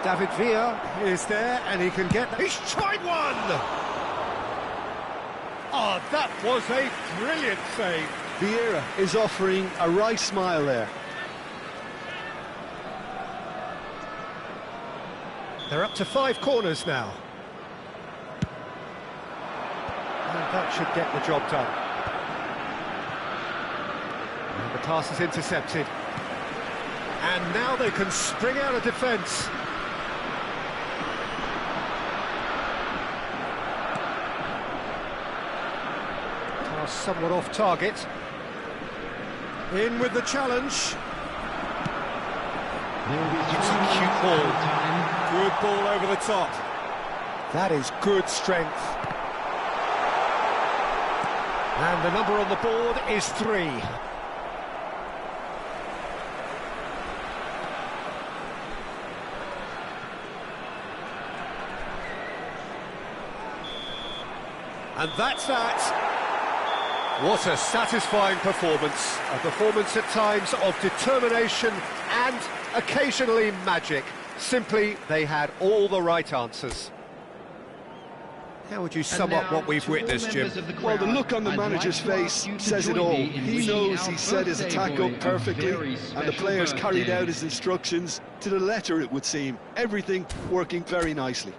David Villa is there and he can get... He's tried one! Oh, that was a brilliant save. Vieira is offering a wry smile there. They're up to 5 corners now. And that should get the job done. And the pass is intercepted. And now they can spring out of defence. Pass somewhat off target. In with the challenge. It's a cute ball. Good ball over the top. That is good strength. And the number on the board is 3. And that's that. What a satisfying performance. A performance at times of determination and occasionally magic. Simply, they had all the right answers. How would you sum up what we've witnessed, Jim? Well, the look on the manager's face says it all. He knows he set his attack up perfectly, and the players carried out his instructions to the letter, it would seem. Everything working very nicely.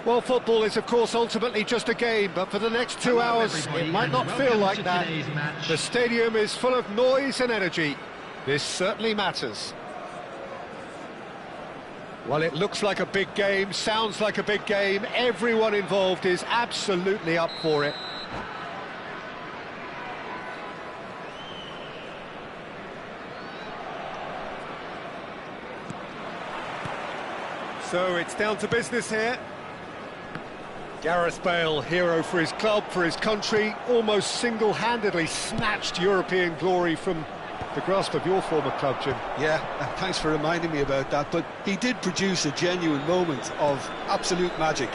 Well, football is, of course, ultimately just a game, but for the next 2 hours, everybody, it might and not feel welcome like to that. today's match. The stadium is full of noise and energy. This certainly matters. Well, it looks like a big game, sounds like a big game. Everyone involved is absolutely up for it. So it's down to business here. Gareth Bale, hero for his club, for his country, almost single-handedly snatched European glory from the grasp of your former club, Jim. Yeah, thanks for reminding me about that, but he did produce a genuine moment of absolute magic.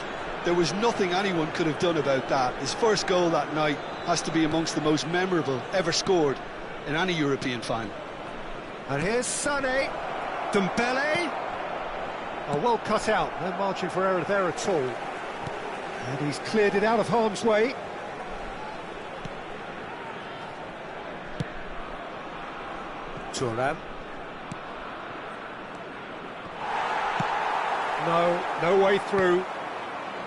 There was nothing anyone could have done about that. His first goal that night has to be amongst the most memorable ever scored in any European final. And here's Sané, Dembele. Oh, well cut out, no margin for error there at all. And he's cleared it out of harm's way. Thuram. No way through.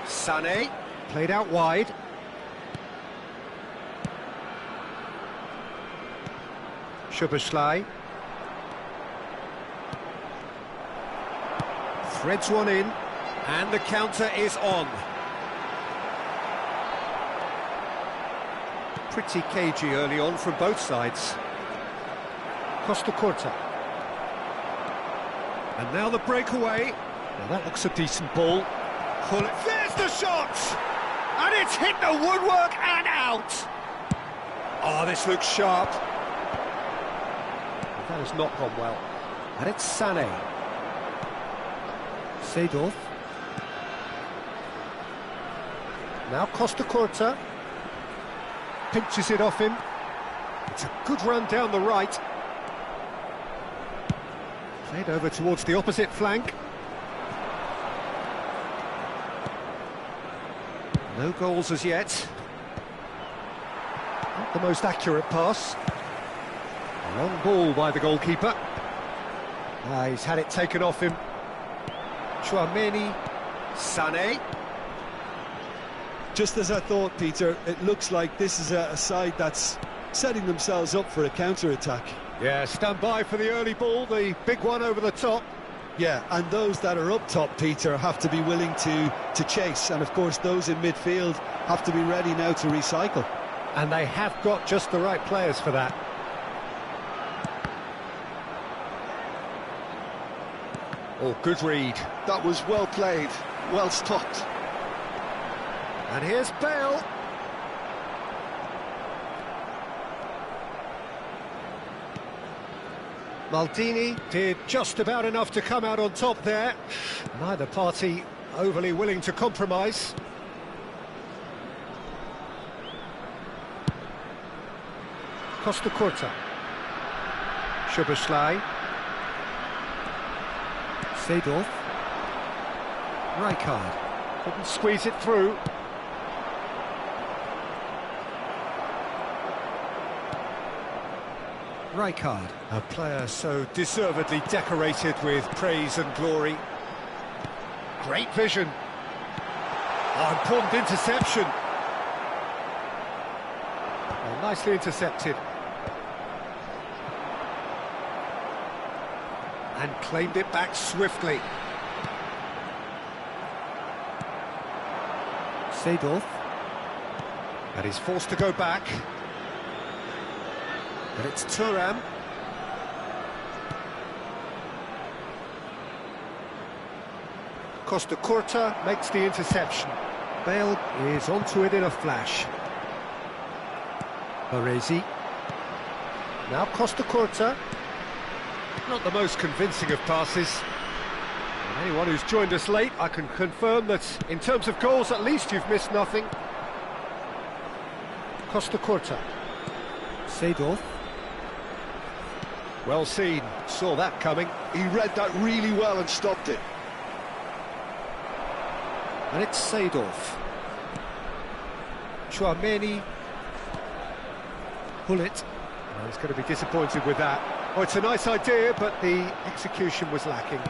Sané, played out wide. Szoboszlai. Threads one in, and the counter is on. Pretty cagey early on from both sides. Costa Curta. And now the breakaway. Well, that looks a decent ball. Pull it. There's the shot! And it's hit the woodwork and out! Oh, this looks sharp. That has not gone well. And it's Sané. Seedorf. Now Costa Curta. Pinches it off him. It's a good run down the right. Played over towards the opposite flank. No goals as yet. Not the most accurate pass. Long ball by the goalkeeper. He's had it taken off him. Tchouaméni, Sané. Just as I thought, Peter, it looks like this is a side that's setting themselves up for a counter-attack. Yeah, stand by for the early ball, the big one over the top. Yeah, and those that are up top, Peter, have to be willing to chase. And, of course, those in midfield have to be ready now to recycle. And they have got just the right players for that. Oh, good read. That was well played, well stopped. And here's Bale. Maldini did just about enough to come out on top there. Neither party overly willing to compromise. Costa Curta. Szoboszlai. Seedorf. Rijkaard. Couldn't squeeze it through. Rijkaard, a player so deservedly decorated with praise and glory. Great vision. Oh, important interception. Well, nicely intercepted. And claimed it back swiftly. Seedorf. And he's forced to go back. But it's Thuram. Costa Curta makes the interception. Bale is onto it in a flash. Baresi. Now Costa Curta. Not the most convincing of passes. And anyone who's joined us late, I can confirm that in terms of goals, at least you've missed nothing. Costa Curta. Seedorf. Well seen, saw that coming. He read that really well and stopped it. And it's Seedorf. Tchouaméni. Hullet. Oh, he's going to be disappointed with that. Oh, it's a nice idea, but the execution was lacking.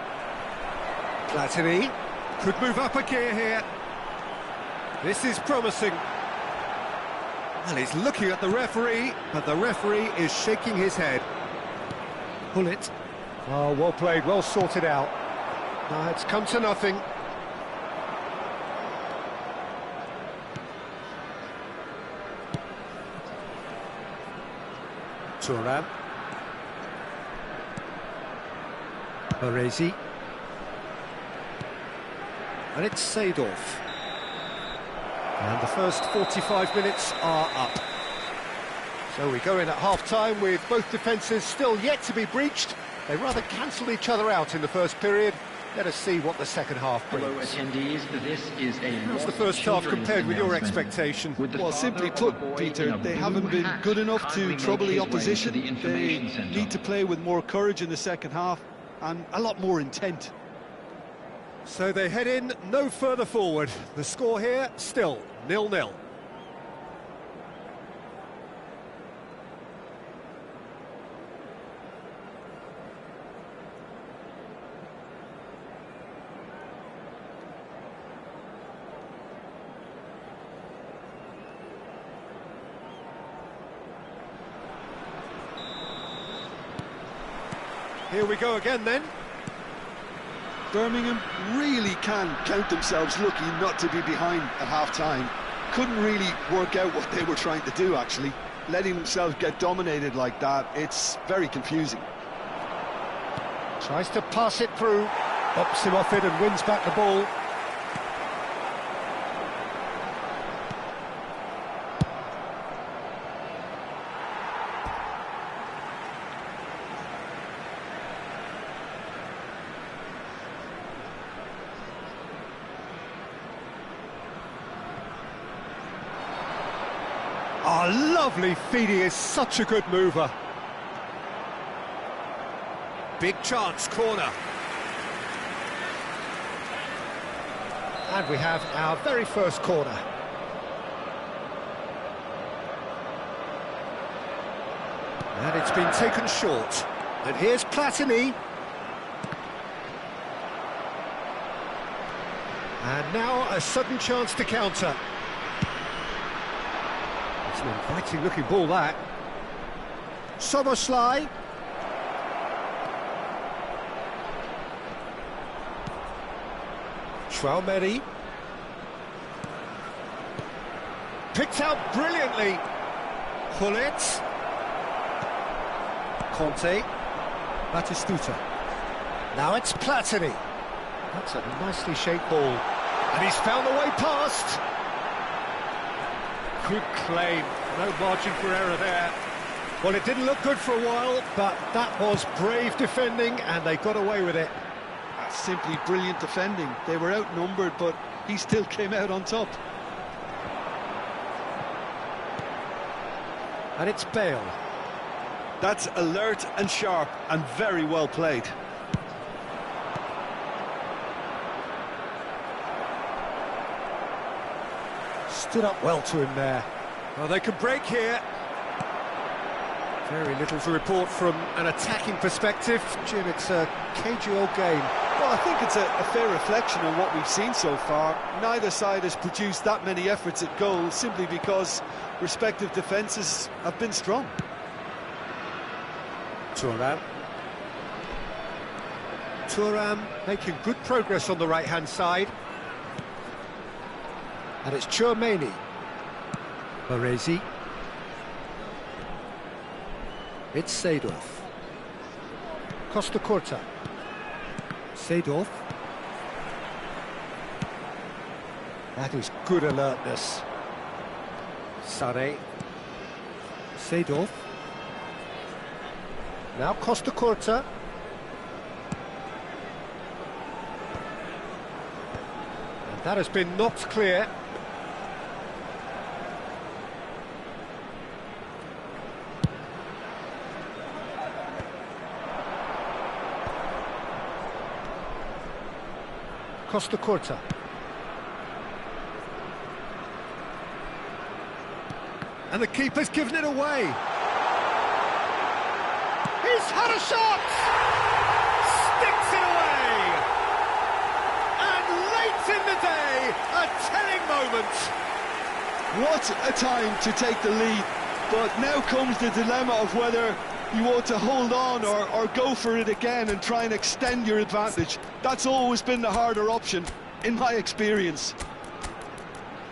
Platini could move up a gear here. This is promising. And he's looking at the referee, but the referee is shaking his head. Pull it. Oh, well played, well sorted out. No, it's come to nothing. Thuram. Baresi. And it's Seedorf. And the first 45 minutes are up. So we go in at half-time with both defences still yet to be breached. They rather cancelled each other out in the first period. Let us see what the second half brings. Hello attendees, this is a How's the first half compared with your expectation? Well, simply put, Peter, they haven't been good enough to trouble the opposition. They need to play with more courage in the second half and a lot more intent. So they head in no further forward. The score here, still 0-0. Here we go again then. Birmingham really can count themselves lucky not to be behind at half-time. Couldn't really work out what they were trying to do, actually. Letting themselves get dominated like that, it's very confusing. Tries to pass it through, bops him off it and wins back the ball. Oh, lovely feed, he is such a good mover. Big chance, corner. And we have our very first corner. And it's been taken short. And here's Platini. And now a sudden chance to counter. It's an inviting looking ball, that. Soboslai. Traumeri. Picked out brilliantly. Hullet. Conte. Batistuta. Now it's Platini. That's a nicely shaped ball. And he's found the way past. Good claim. No margin for error there. Well, it didn't look good for a while, but that was brave defending, and they got away with it. That's simply brilliant defending. They were outnumbered, but he still came out on top. And it's Bale. That's alert and sharp and very well played. Stood up well to him there. Well, they can break here. Very little to report from an attacking perspective. Jim, it's a cagey old game. Well, I think it's a fair reflection on what we've seen so far. Neither side has produced that many efforts at goal simply because respective defences have been strong. Thuram making good progress on the right-hand side. And it's Tchouaméni. Baresi. It's Seedorf. Costa Curta. Seedorf. That is good alertness. Sane. Seedorf. Now Costa Curta. And that has been knocked clear. Costa Curta. And the keeper's given it away. He's had a shot! Sticks it away! And late in the day, a telling moment. moment. What a time to take the lead, but now comes the dilemma of whether you want to hold on or go for it again and try and extend your advantage. That's always been the harder option, in my experience.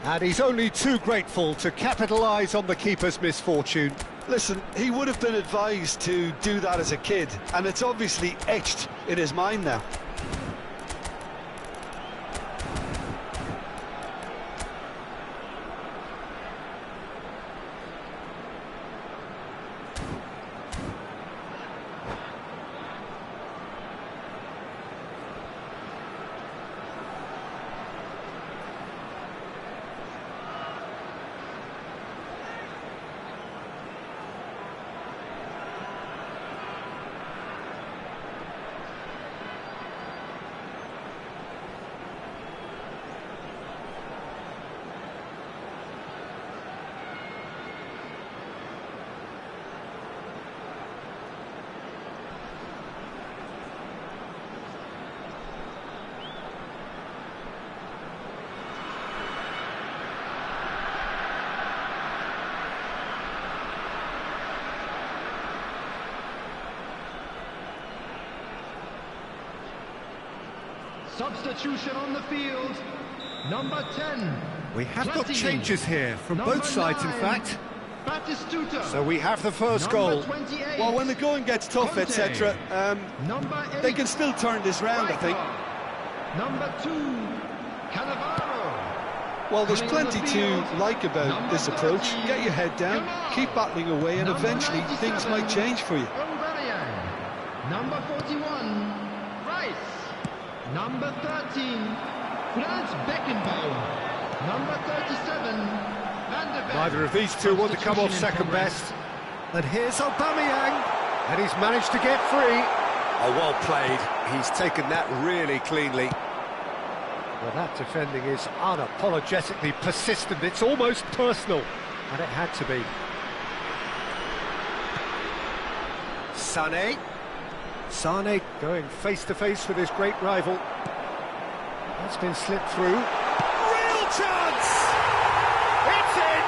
And he's only too grateful to capitalise on the keeper's misfortune. Listen, he would have been advised to do that as a kid, and it's obviously etched in his mind now. Substitution on the field, number 10. We have got Gratis. changes here from Number both sides, in 9, fact. Batistuta. So we have the first Number goal. 28. Well, when the going gets tough, Conte. etc., Number 8. they can still turn this round, I think. Number 2, Cannavaro. Well, there's Coming on the plenty to field, like about number this approach. 30, Get your head down, Jamal. keep battling away, and Number eventually things 97, might change for you. Aubameyang. Number 41, Rice. Number 13, Franz Beckenbauer. Number 37, Van der Beek. Neither of these two want to come off Substitution in second progress. best. And here's Aubameyang, and he's managed to get free. Oh, well played. He's taken that really cleanly. Well, that defending is unapologetically persistent. It's almost personal, and it had to be. Sane going face-to-face with his great rival. That's been slipped through. Real chance! It's in!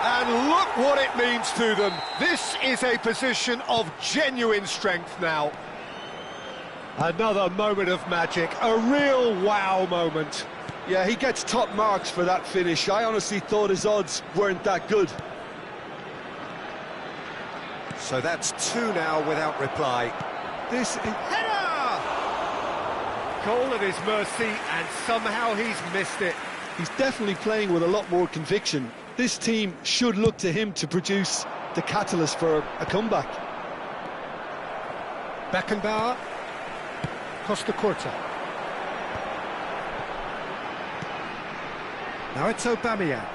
And look what it means to them. This is a position of genuine strength now. Another moment of magic, a real wow moment. Yeah, he gets top marks for that finish. I honestly thought his odds weren't that good. So that's two now without reply. This is... Header! Goal at his mercy, and somehow he's missed it. He's definitely playing with a lot more conviction. This team should look to him to produce the catalyst for a comeback. Beckenbauer. Costa Curta. Now it's Aubameyang.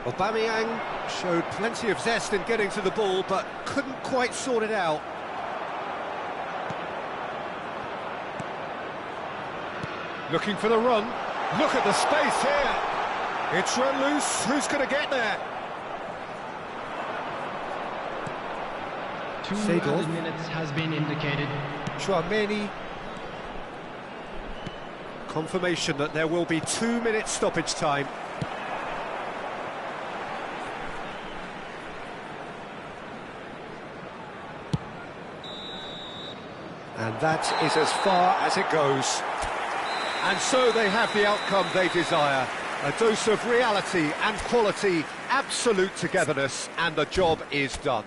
Aubameyang showed plenty of zest in getting to the ball, but couldn't quite sort it out. Looking for the run. Look at the space here. It's run loose. Who's going to get there? 2 Seedorf. added minutes has been indicated. Chouameni. Confirmation that there will be 2 minutes stoppage time. And that is as far as it goes. And so they have the outcome they desire. A dose of reality and quality, absolute togetherness, and the job is done.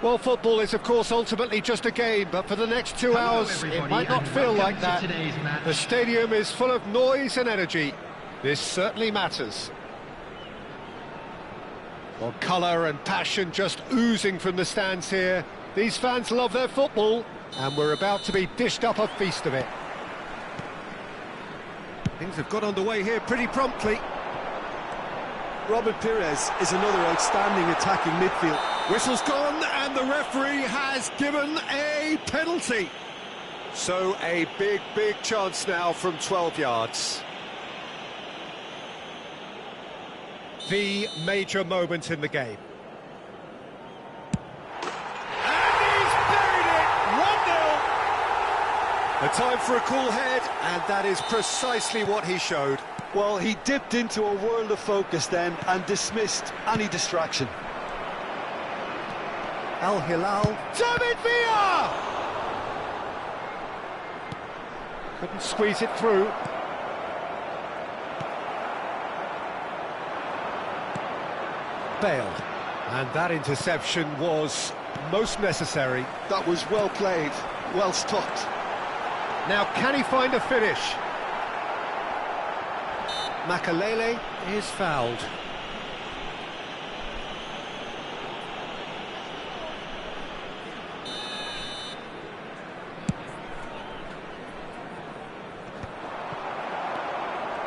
Well, football is, of course, ultimately just a game, but for the next 2 hours, it might not feel like that. The stadium is full of noise and energy. This certainly matters. Well, colour and passion just oozing from the stands here. These fans love their football, and we're about to be dished up a feast of it. Things have got underway here pretty promptly. Robert Pires is another outstanding attacking midfield. Whistle's gone, and the referee has given a penalty. So a big, big chance now from 12 yards. The major moment in the game. And he's buried it! 1-0! A time for a cool head, and that is precisely what he showed. Well, he dipped into a world of focus then and dismissed any distraction. Al Hilal. David Villa! Couldn't squeeze it through. Bale. And that interception was most necessary. That was well played, well stopped. Now, can he find a finish? Makalele is fouled.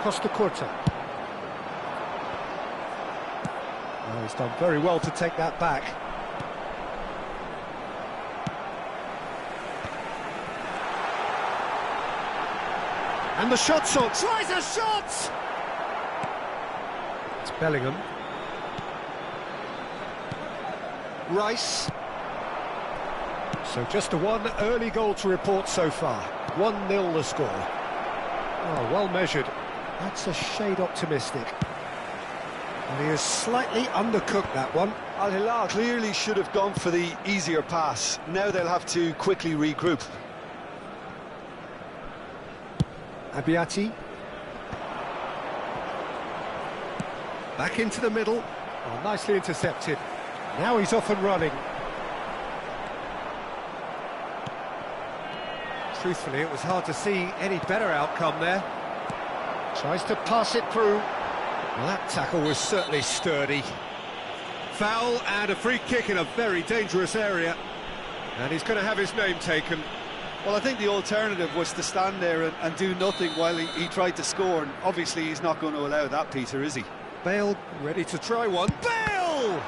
Costa Curta. Oh, he's done very well to take that back. And the shot's on. Tries a shot! It's Bellingham. Rice. So just a one early goal to report so far. 1-0 the score. Oh, well measured. That's a shade optimistic. And he has slightly undercooked that one. Al Hilal clearly should have gone for the easier pass. Now they'll have to quickly regroup. Abiati. Back into the middle. Oh, nicely intercepted. Now he's off and running. Truthfully, it was hard to see any better outcome there. Tries to pass it through. Well, that tackle was certainly sturdy. Foul and a free kick in a very dangerous area. And he's going to have his name taken. Well, I think the alternative was to stand there and do nothing while he tried to score. And obviously, he's not going to allow that, Peter, is he? Bale ready to try one. Bale!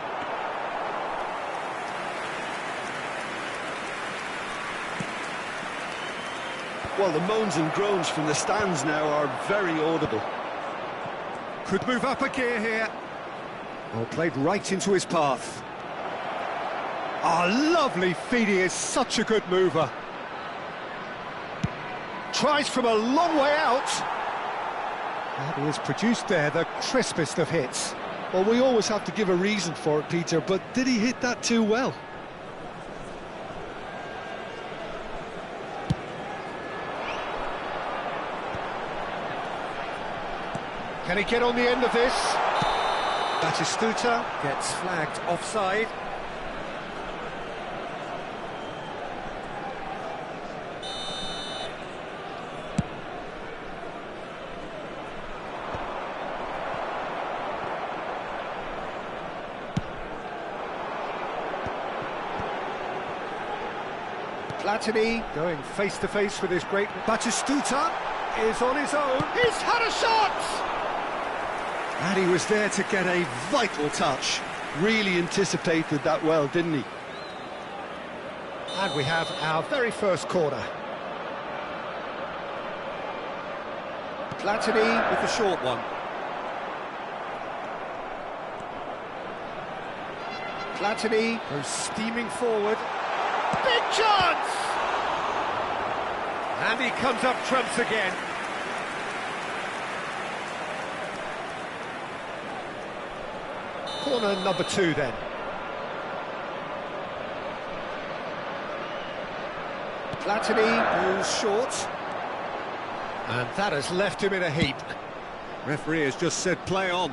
Well, the moans and groans from the stands now are very audible. Could move up a gear here. Well, played right into his path. Oh, lovely feed. He is such a good mover. Tries from a long way out. And he has produced there the crispest of hits. Well, we always have to give a reason for it, Peter, but did he hit that too well? Can he get on the end of this? Batistuta gets flagged offside. Platini going face-to-face with his great... Batistuta is on his own. He's had a shot! And he was there to get a vital touch. Really anticipated that well, didn't he? And we have our very first corner. Platini with the short one. Platini goes steaming forward. Big chance! And he comes up trumps again. Corner number 2 then. Platini goes short. And that has left him in a heap. Referee has just said play on.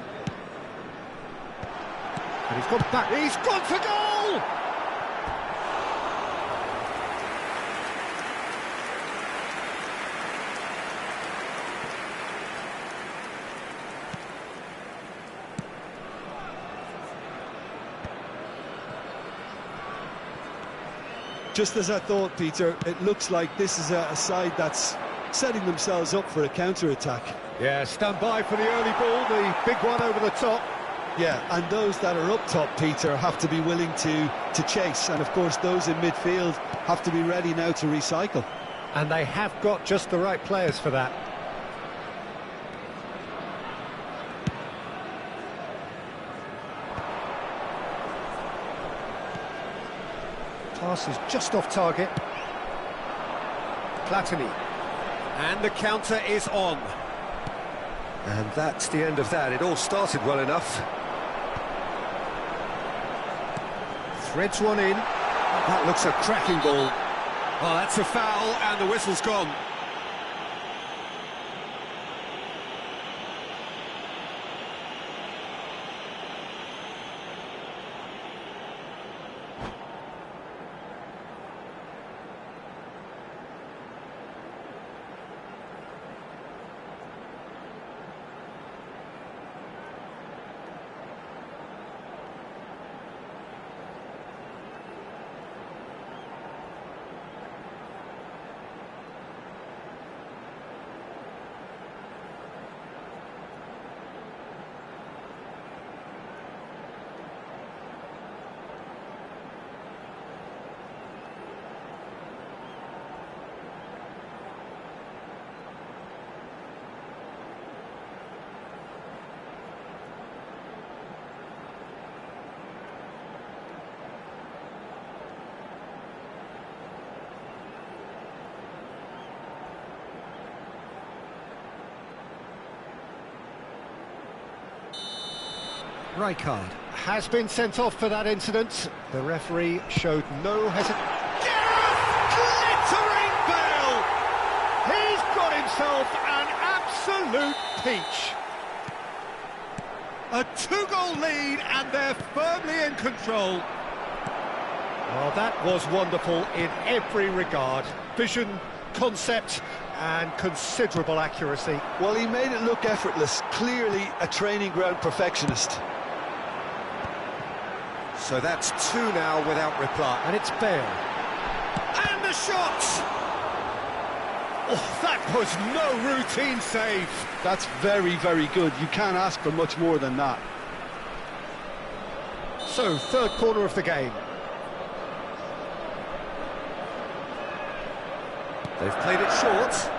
And he's gone back. He's gone for goal! Just as I thought, Peter, it looks like this is a side that's setting themselves up for a counter-attack. Yeah, stand by for the early ball, the big one over the top. Yeah, and those that are up top, Peter, have to be willing to chase. And, of course, those in midfield have to be ready now to recycle. And they have got just the right players for that. Pass is just off target. Platini. And the counter is on. And that's the end of that. It all started well enough. Threads one in. That looks a cracking ball. Oh, that's a foul, and the whistle's gone. Rijkaard has been sent off for that incident. The referee showed no hesitation. Glittering Bale! He's got himself an absolute peach. A two-goal lead, and they're firmly in control. Well, that was wonderful in every regard. Vision, concept, and considerable accuracy. Well, he made it look effortless. Clearly a training ground perfectionist. So that's two now without reply. And it's Bale. And the shot! Oh, that was no routine save. That's very, very good. You can't ask for much more than that. So, third corner of the game. They've played it short.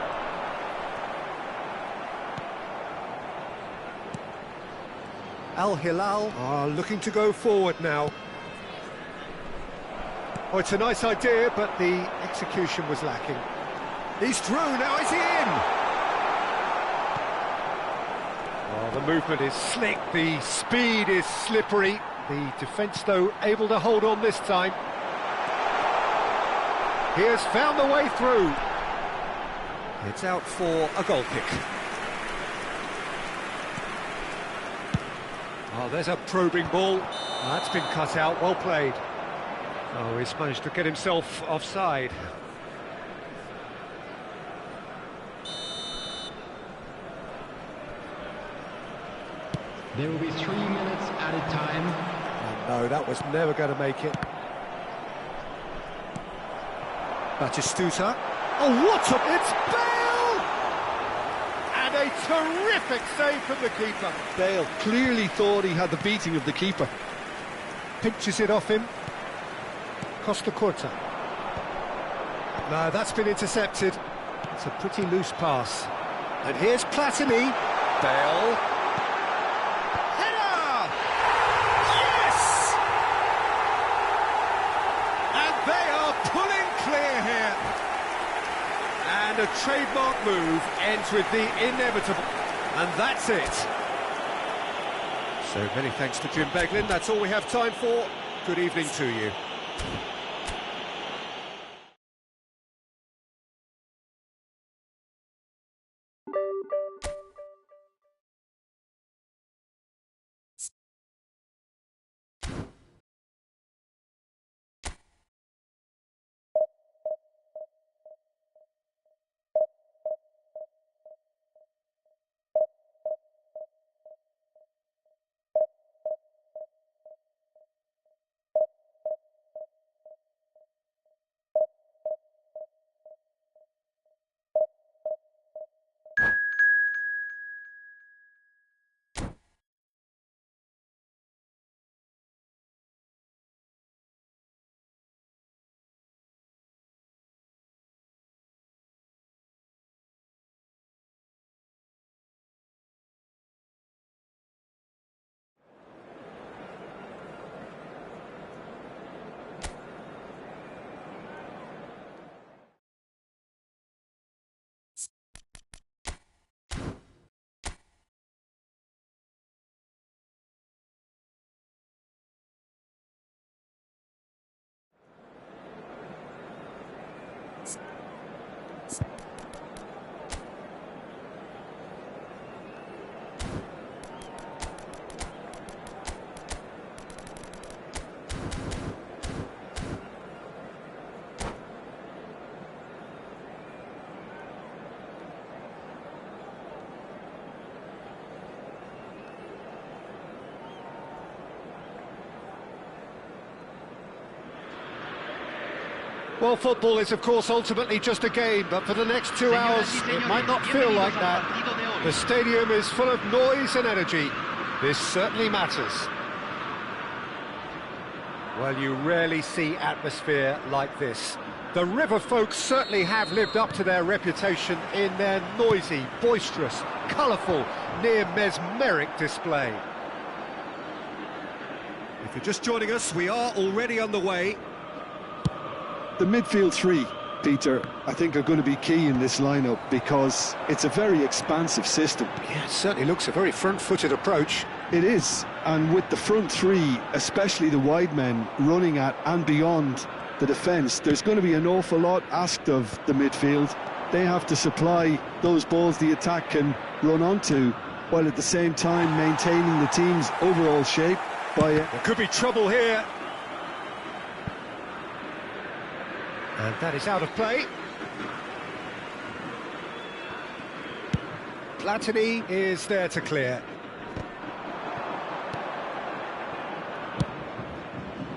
Al Hilal are looking to go forward now. Oh, it's a nice idea, but the execution was lacking. He's through, now is he in? Oh, the movement is slick, the speed is slippery. The defence, though, able to hold on this time. He has found the way through. It's out for a goal kick. Oh, there's a probing ball. Oh, that's been cut out, well played. Oh, he's managed to get himself offside. There will be 3 minutes added time. Oh, no, that was never going to make it. Batistuta. Oh, what a... It's Bale! And a terrific save from the keeper. Bale clearly thought he had the beating of the keeper. Pinches it off him. Costa Curta. No, that's been intercepted. It's a pretty loose pass. And here's Platini. Bale. Header! Yes! And they are pulling clear here. And a trademark move ends with the inevitable. And that's it. So many thanks to Jim Beglin. That's all we have time for. Good evening to you. Well, football is, of course, ultimately just a game, but for the next 2 hours, it might not feel like that. The stadium is full of noise and energy. This certainly matters. Well, you rarely see atmosphere like this. The River folks certainly have lived up to their reputation in their noisy, boisterous, colourful, near-mesmeric display. If you're just joining us, we are already on the way. The midfield three, Peter, I think are going to be key in this lineup because it's a very expansive system. Yeah, it certainly looks a very front-footed approach. It is, and with the front three, especially the wide men, running at and beyond the defence, there's going to be an awful lot asked of the midfield. They have to supply those balls the attack can run onto, while at the same time maintaining the team's overall shape by... There could be trouble here. And that is out of play. Platini is there to clear.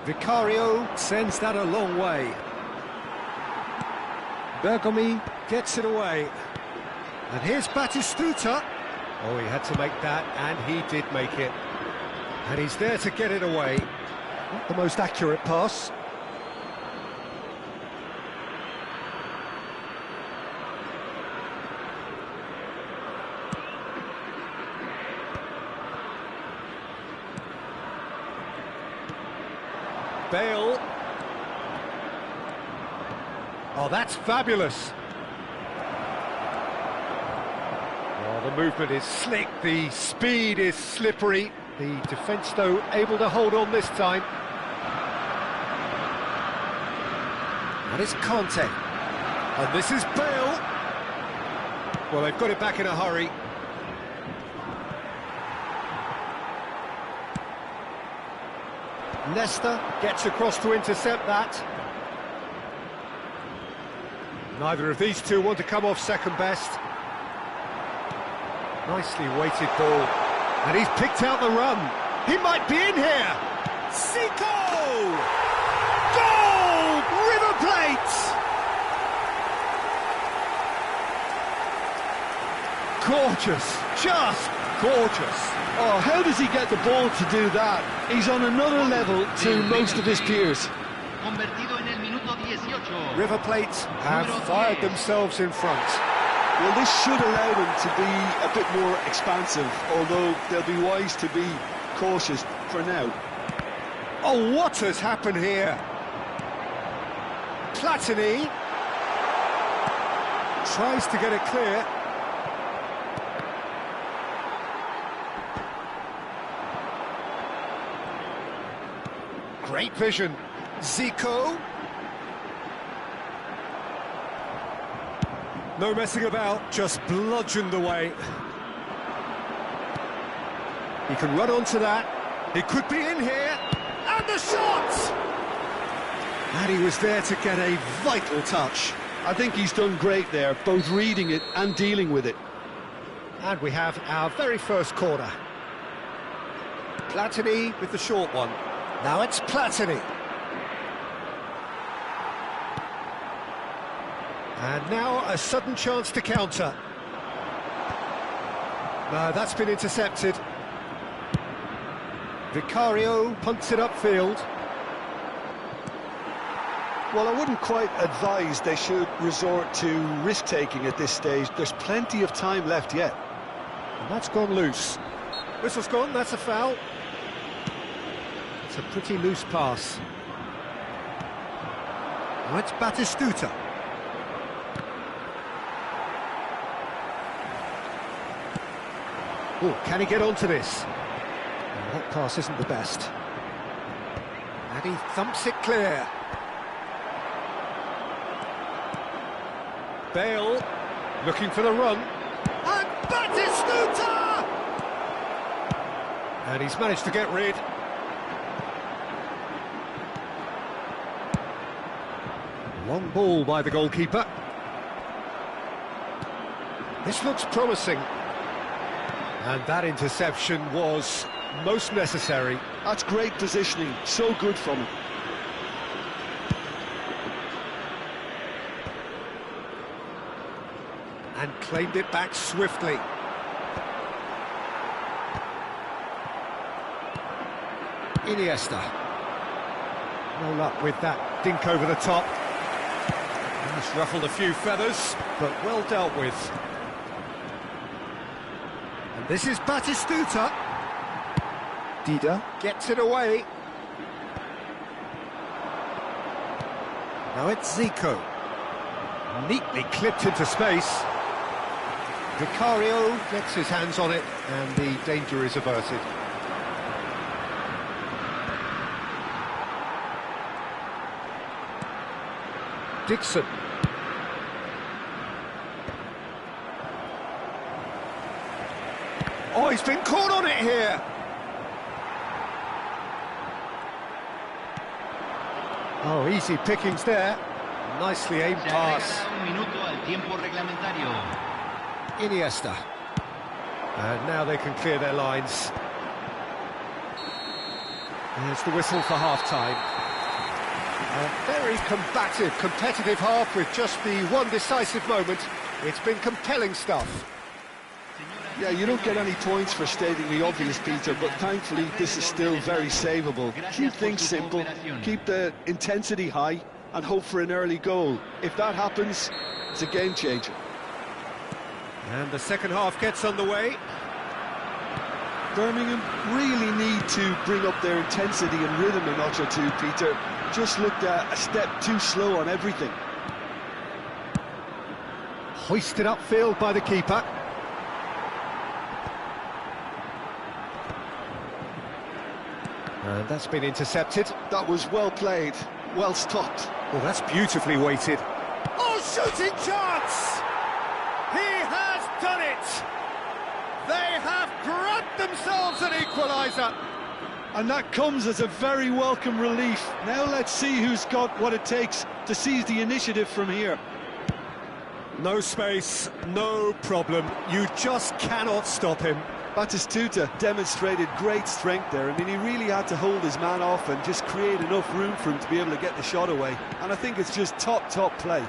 Vicario sends that a long way. Bergomi gets it away. And here's Batistuta. Oh, he had to make that, and he did make it. And he's there to get it away. Not the most accurate pass. Bale. Oh, that's fabulous. Oh, the movement is slick, the speed is slippery. The defence, though, able to hold on this time. And it's Conte. And this is Bale. Well, they've got it back in a hurry. Nesta gets across to intercept that. Neither of these two want to come off second best. Nicely weighted ball. And he's picked out the run. He might be in here. Zico! Goal! River Plate! Gorgeous. Just gorgeous. Oh, how does he get the ball to do that? He's on another level to most of his peers. River Plate have fired themselves in front. Well, this should allow them to be a bit more expansive, although they'll be wise to be cautious for now. Oh, what has happened here? Platini tries to get it clear. Great vision. Zico. No messing about, just bludgeoned away. He can run onto that. He could be in here. And the shot! And he was there to get a vital touch. I think he's done great there, both reading it and dealing with it. And we have our very first corner. Platini with the short one. Now it's Platini. And now a sudden chance to counter. No, that's been intercepted. Vicario punts it upfield. Well, I wouldn't quite advise they should resort to risk-taking at this stage. There's plenty of time left yet. And that's gone loose. Whistle's gone, that's a foul. It's a pretty loose pass. Now it's Batistuta. Oh, can he get onto this? Oh, that pass isn't the best. And he thumps it clear. Bale looking for the run. And Batistuta! And he's managed to get rid. Long ball by the goalkeeper. This looks promising. And that interception was most necessary. That's great positioning, so good from him. And claimed it back swiftly. Iniesta. No luck with that dink over the top. That's ruffled a few feathers, but well dealt with. And this is Batistuta. Dida gets it away. Now it's Zico. Neatly clipped into space. Vicario gets his hands on it, and the danger is averted. Dixon. Oh, he's been caught on it here. Oh, easy pickings there. Nicely aimed pass. Iniesta. And now they can clear their lines. There's the whistle for half-time. A very combative, competitive half with just the one decisive moment. It's been compelling stuff. Yeah, you don't get any points for stating the obvious, Peter, but thankfully this is still very savable. Keep things simple, keep the intensity high, and hope for an early goal. If that happens, it's a game changer. And the second half gets underway. Birmingham really need to bring up their intensity and rhythm a notch or two, Peter. Just looked a step too slow on everything. Hoisted upfield by the keeper. And that's been intercepted. That was well played, well stopped. Well, that's beautifully weighted. Oh, shooting chance! He has done it! They have grabbed themselves an equaliser. And that comes as a very welcome relief. Now let's see who's got what it takes to seize the initiative from here. No space, no problem. You just cannot stop him. Batistuta demonstrated great strength there. I mean, he really had to hold his man off and just create enough room for him to be able to get the shot away. And I think it's just top play.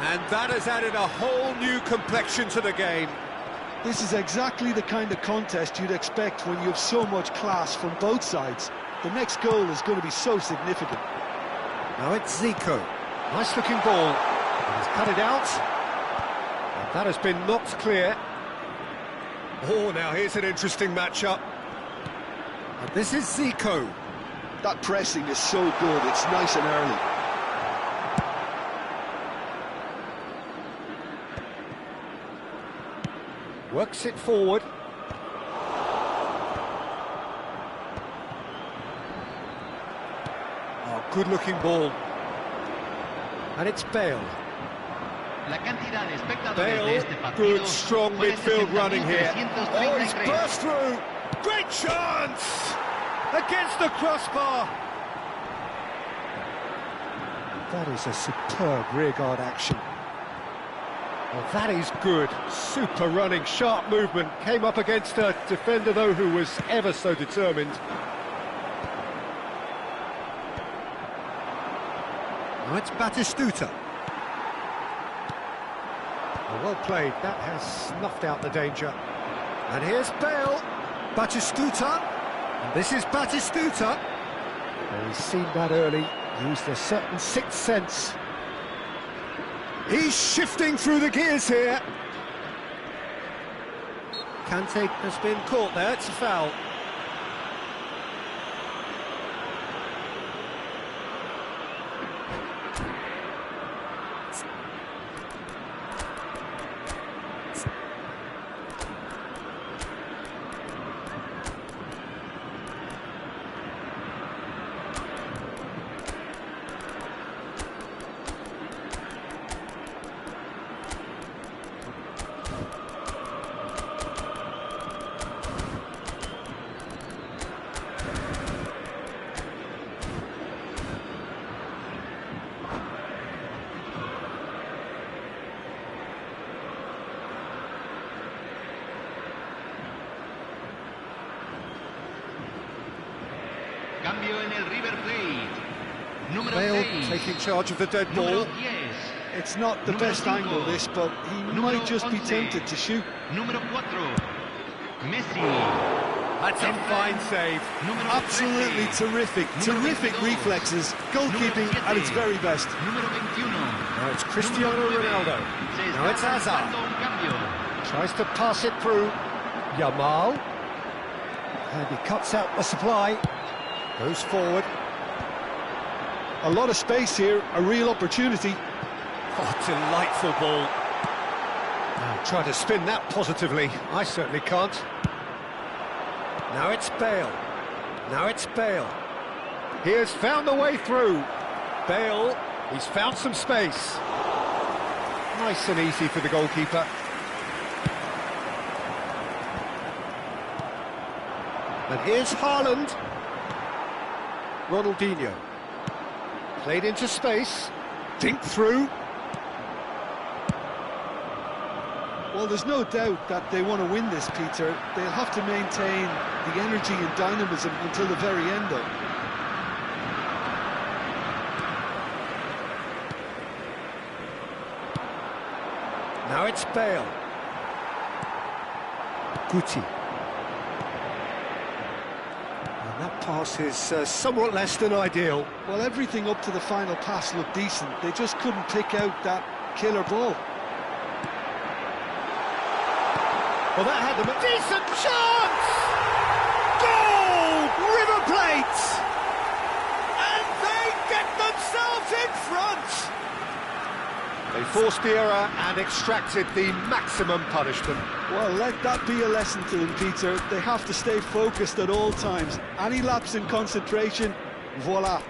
And that has added a whole new complexion to the game. This is exactly the kind of contest you'd expect when you have so much class from both sides. The next goal is going to be so significant. Now it's Zico. Nice looking ball. He's cut it out. And that has been knocked clear. Oh, now here's an interesting matchup. And this is Zico. That pressing is so good, it's nice and early. Works it forward. Oh, good-looking ball. And it's Bale. Bale, good, strong midfield running here. Oh, he's burst through. Great chance! Against the crossbar. That is a superb rearguard action. Well, that is good. Super running, sharp movement. Came up against a defender, though, who was ever so determined. Now it's Batistuta. Well played. That has snuffed out the danger. And here's Bale. Batistuta. And this is Batistuta. Well, he's seen that early. Used a certain sixth sense. He's shifting through the gears here. Kante has been caught there. It's a foul. Cambio en el River Plate. Número Bale 6. taking charge of the dead ball. Número 10. It's not the best angle, this, but he might just be tempted to shoot. Número 4, Messi. That's a fine save. Absolutely terrific, terrific reflexes, goalkeeping at its very best. Número 21. Now it's Cristiano Ronaldo. Now it's Hazard. Tries to pass it through. Yamal. And he cuts out the supply. Goes forward. A lot of space here, a real opportunity. Oh, delightful ball. Now try to spin that positively. I certainly can't. Now it's Bale. Now it's Bale. He has found the way through. Bale, he's found some space. Nice and easy for the goalkeeper. And here's Haaland. Ronaldinho. Played into space. Dink through. Well, there's no doubt that they want to win this, Peter. They'll have to maintain the energy and dynamism until the very end, though. Now it's Bale. Guti. And that pass is somewhat less than ideal. Well, everything up to the final pass looked decent. They just couldn't pick out that killer ball. Well, that had them a decent chance! Goal! River Plate! And they get themselves in front! They forced the error and extracted the maximum punishment. Well, let that be a lesson to them, Peter. They have to stay focused at all times. Any lapse in concentration, voila.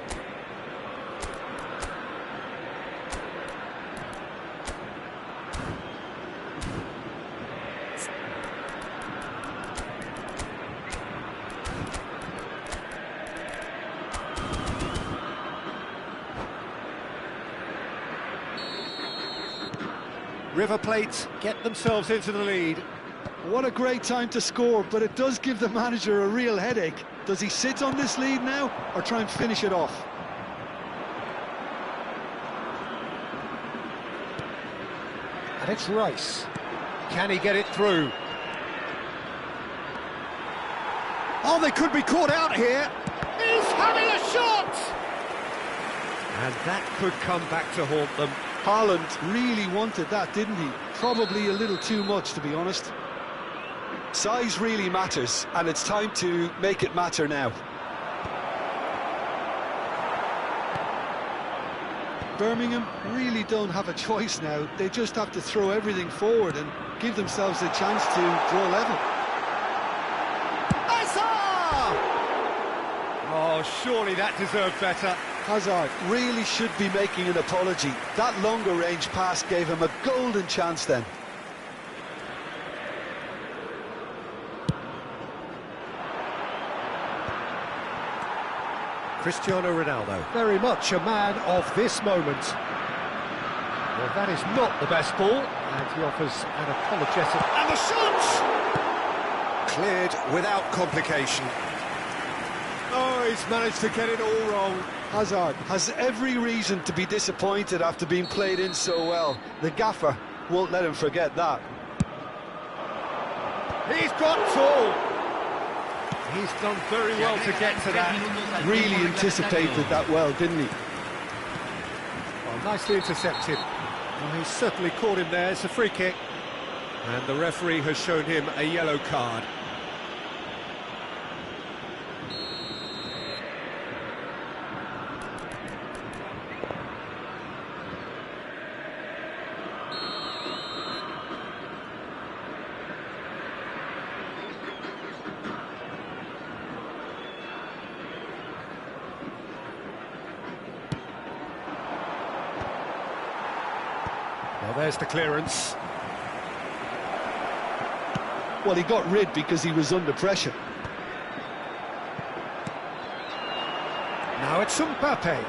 River Plate get themselves into the lead. What a great time to score, but it does give the manager a real headache. Does he sit on this lead now, or try and finish it off? And it's Rice. Can he get it through? Oh, they could be caught out here. He's having a shot! And that could come back to haunt them. Haaland really wanted that, didn't he? Probably a little too much, to be honest. Size really matters, and it's time to make it matter now. Birmingham really don't have a choice now. They just have to throw everything forward and give themselves a chance to draw level. Hazard! Oh, surely that deserved better. Hazard really should be making an apology. That longer range pass gave him a golden chance then. Cristiano Ronaldo, very much a man of this moment. Well, that is not the best ball, and he offers an apologetic. And the shot! Cleared without complication. Oh, he's managed to get it all wrong. Hazard has every reason to be disappointed after being played in so well. The gaffer won't let him forget that. He's got tall. He's done very well to get to that. Really anticipated that well, didn't he? Well, nicely intercepted. Well, he's certainly caught him there. It's a free kick. And the referee has shown him a yellow card. Well, there's the clearance. Well, he got rid because he was under pressure. Now it's Mbappe.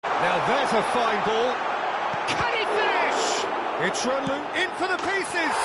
Now there's a fine ball. Can he finish? It's Ronaldo in for the pieces.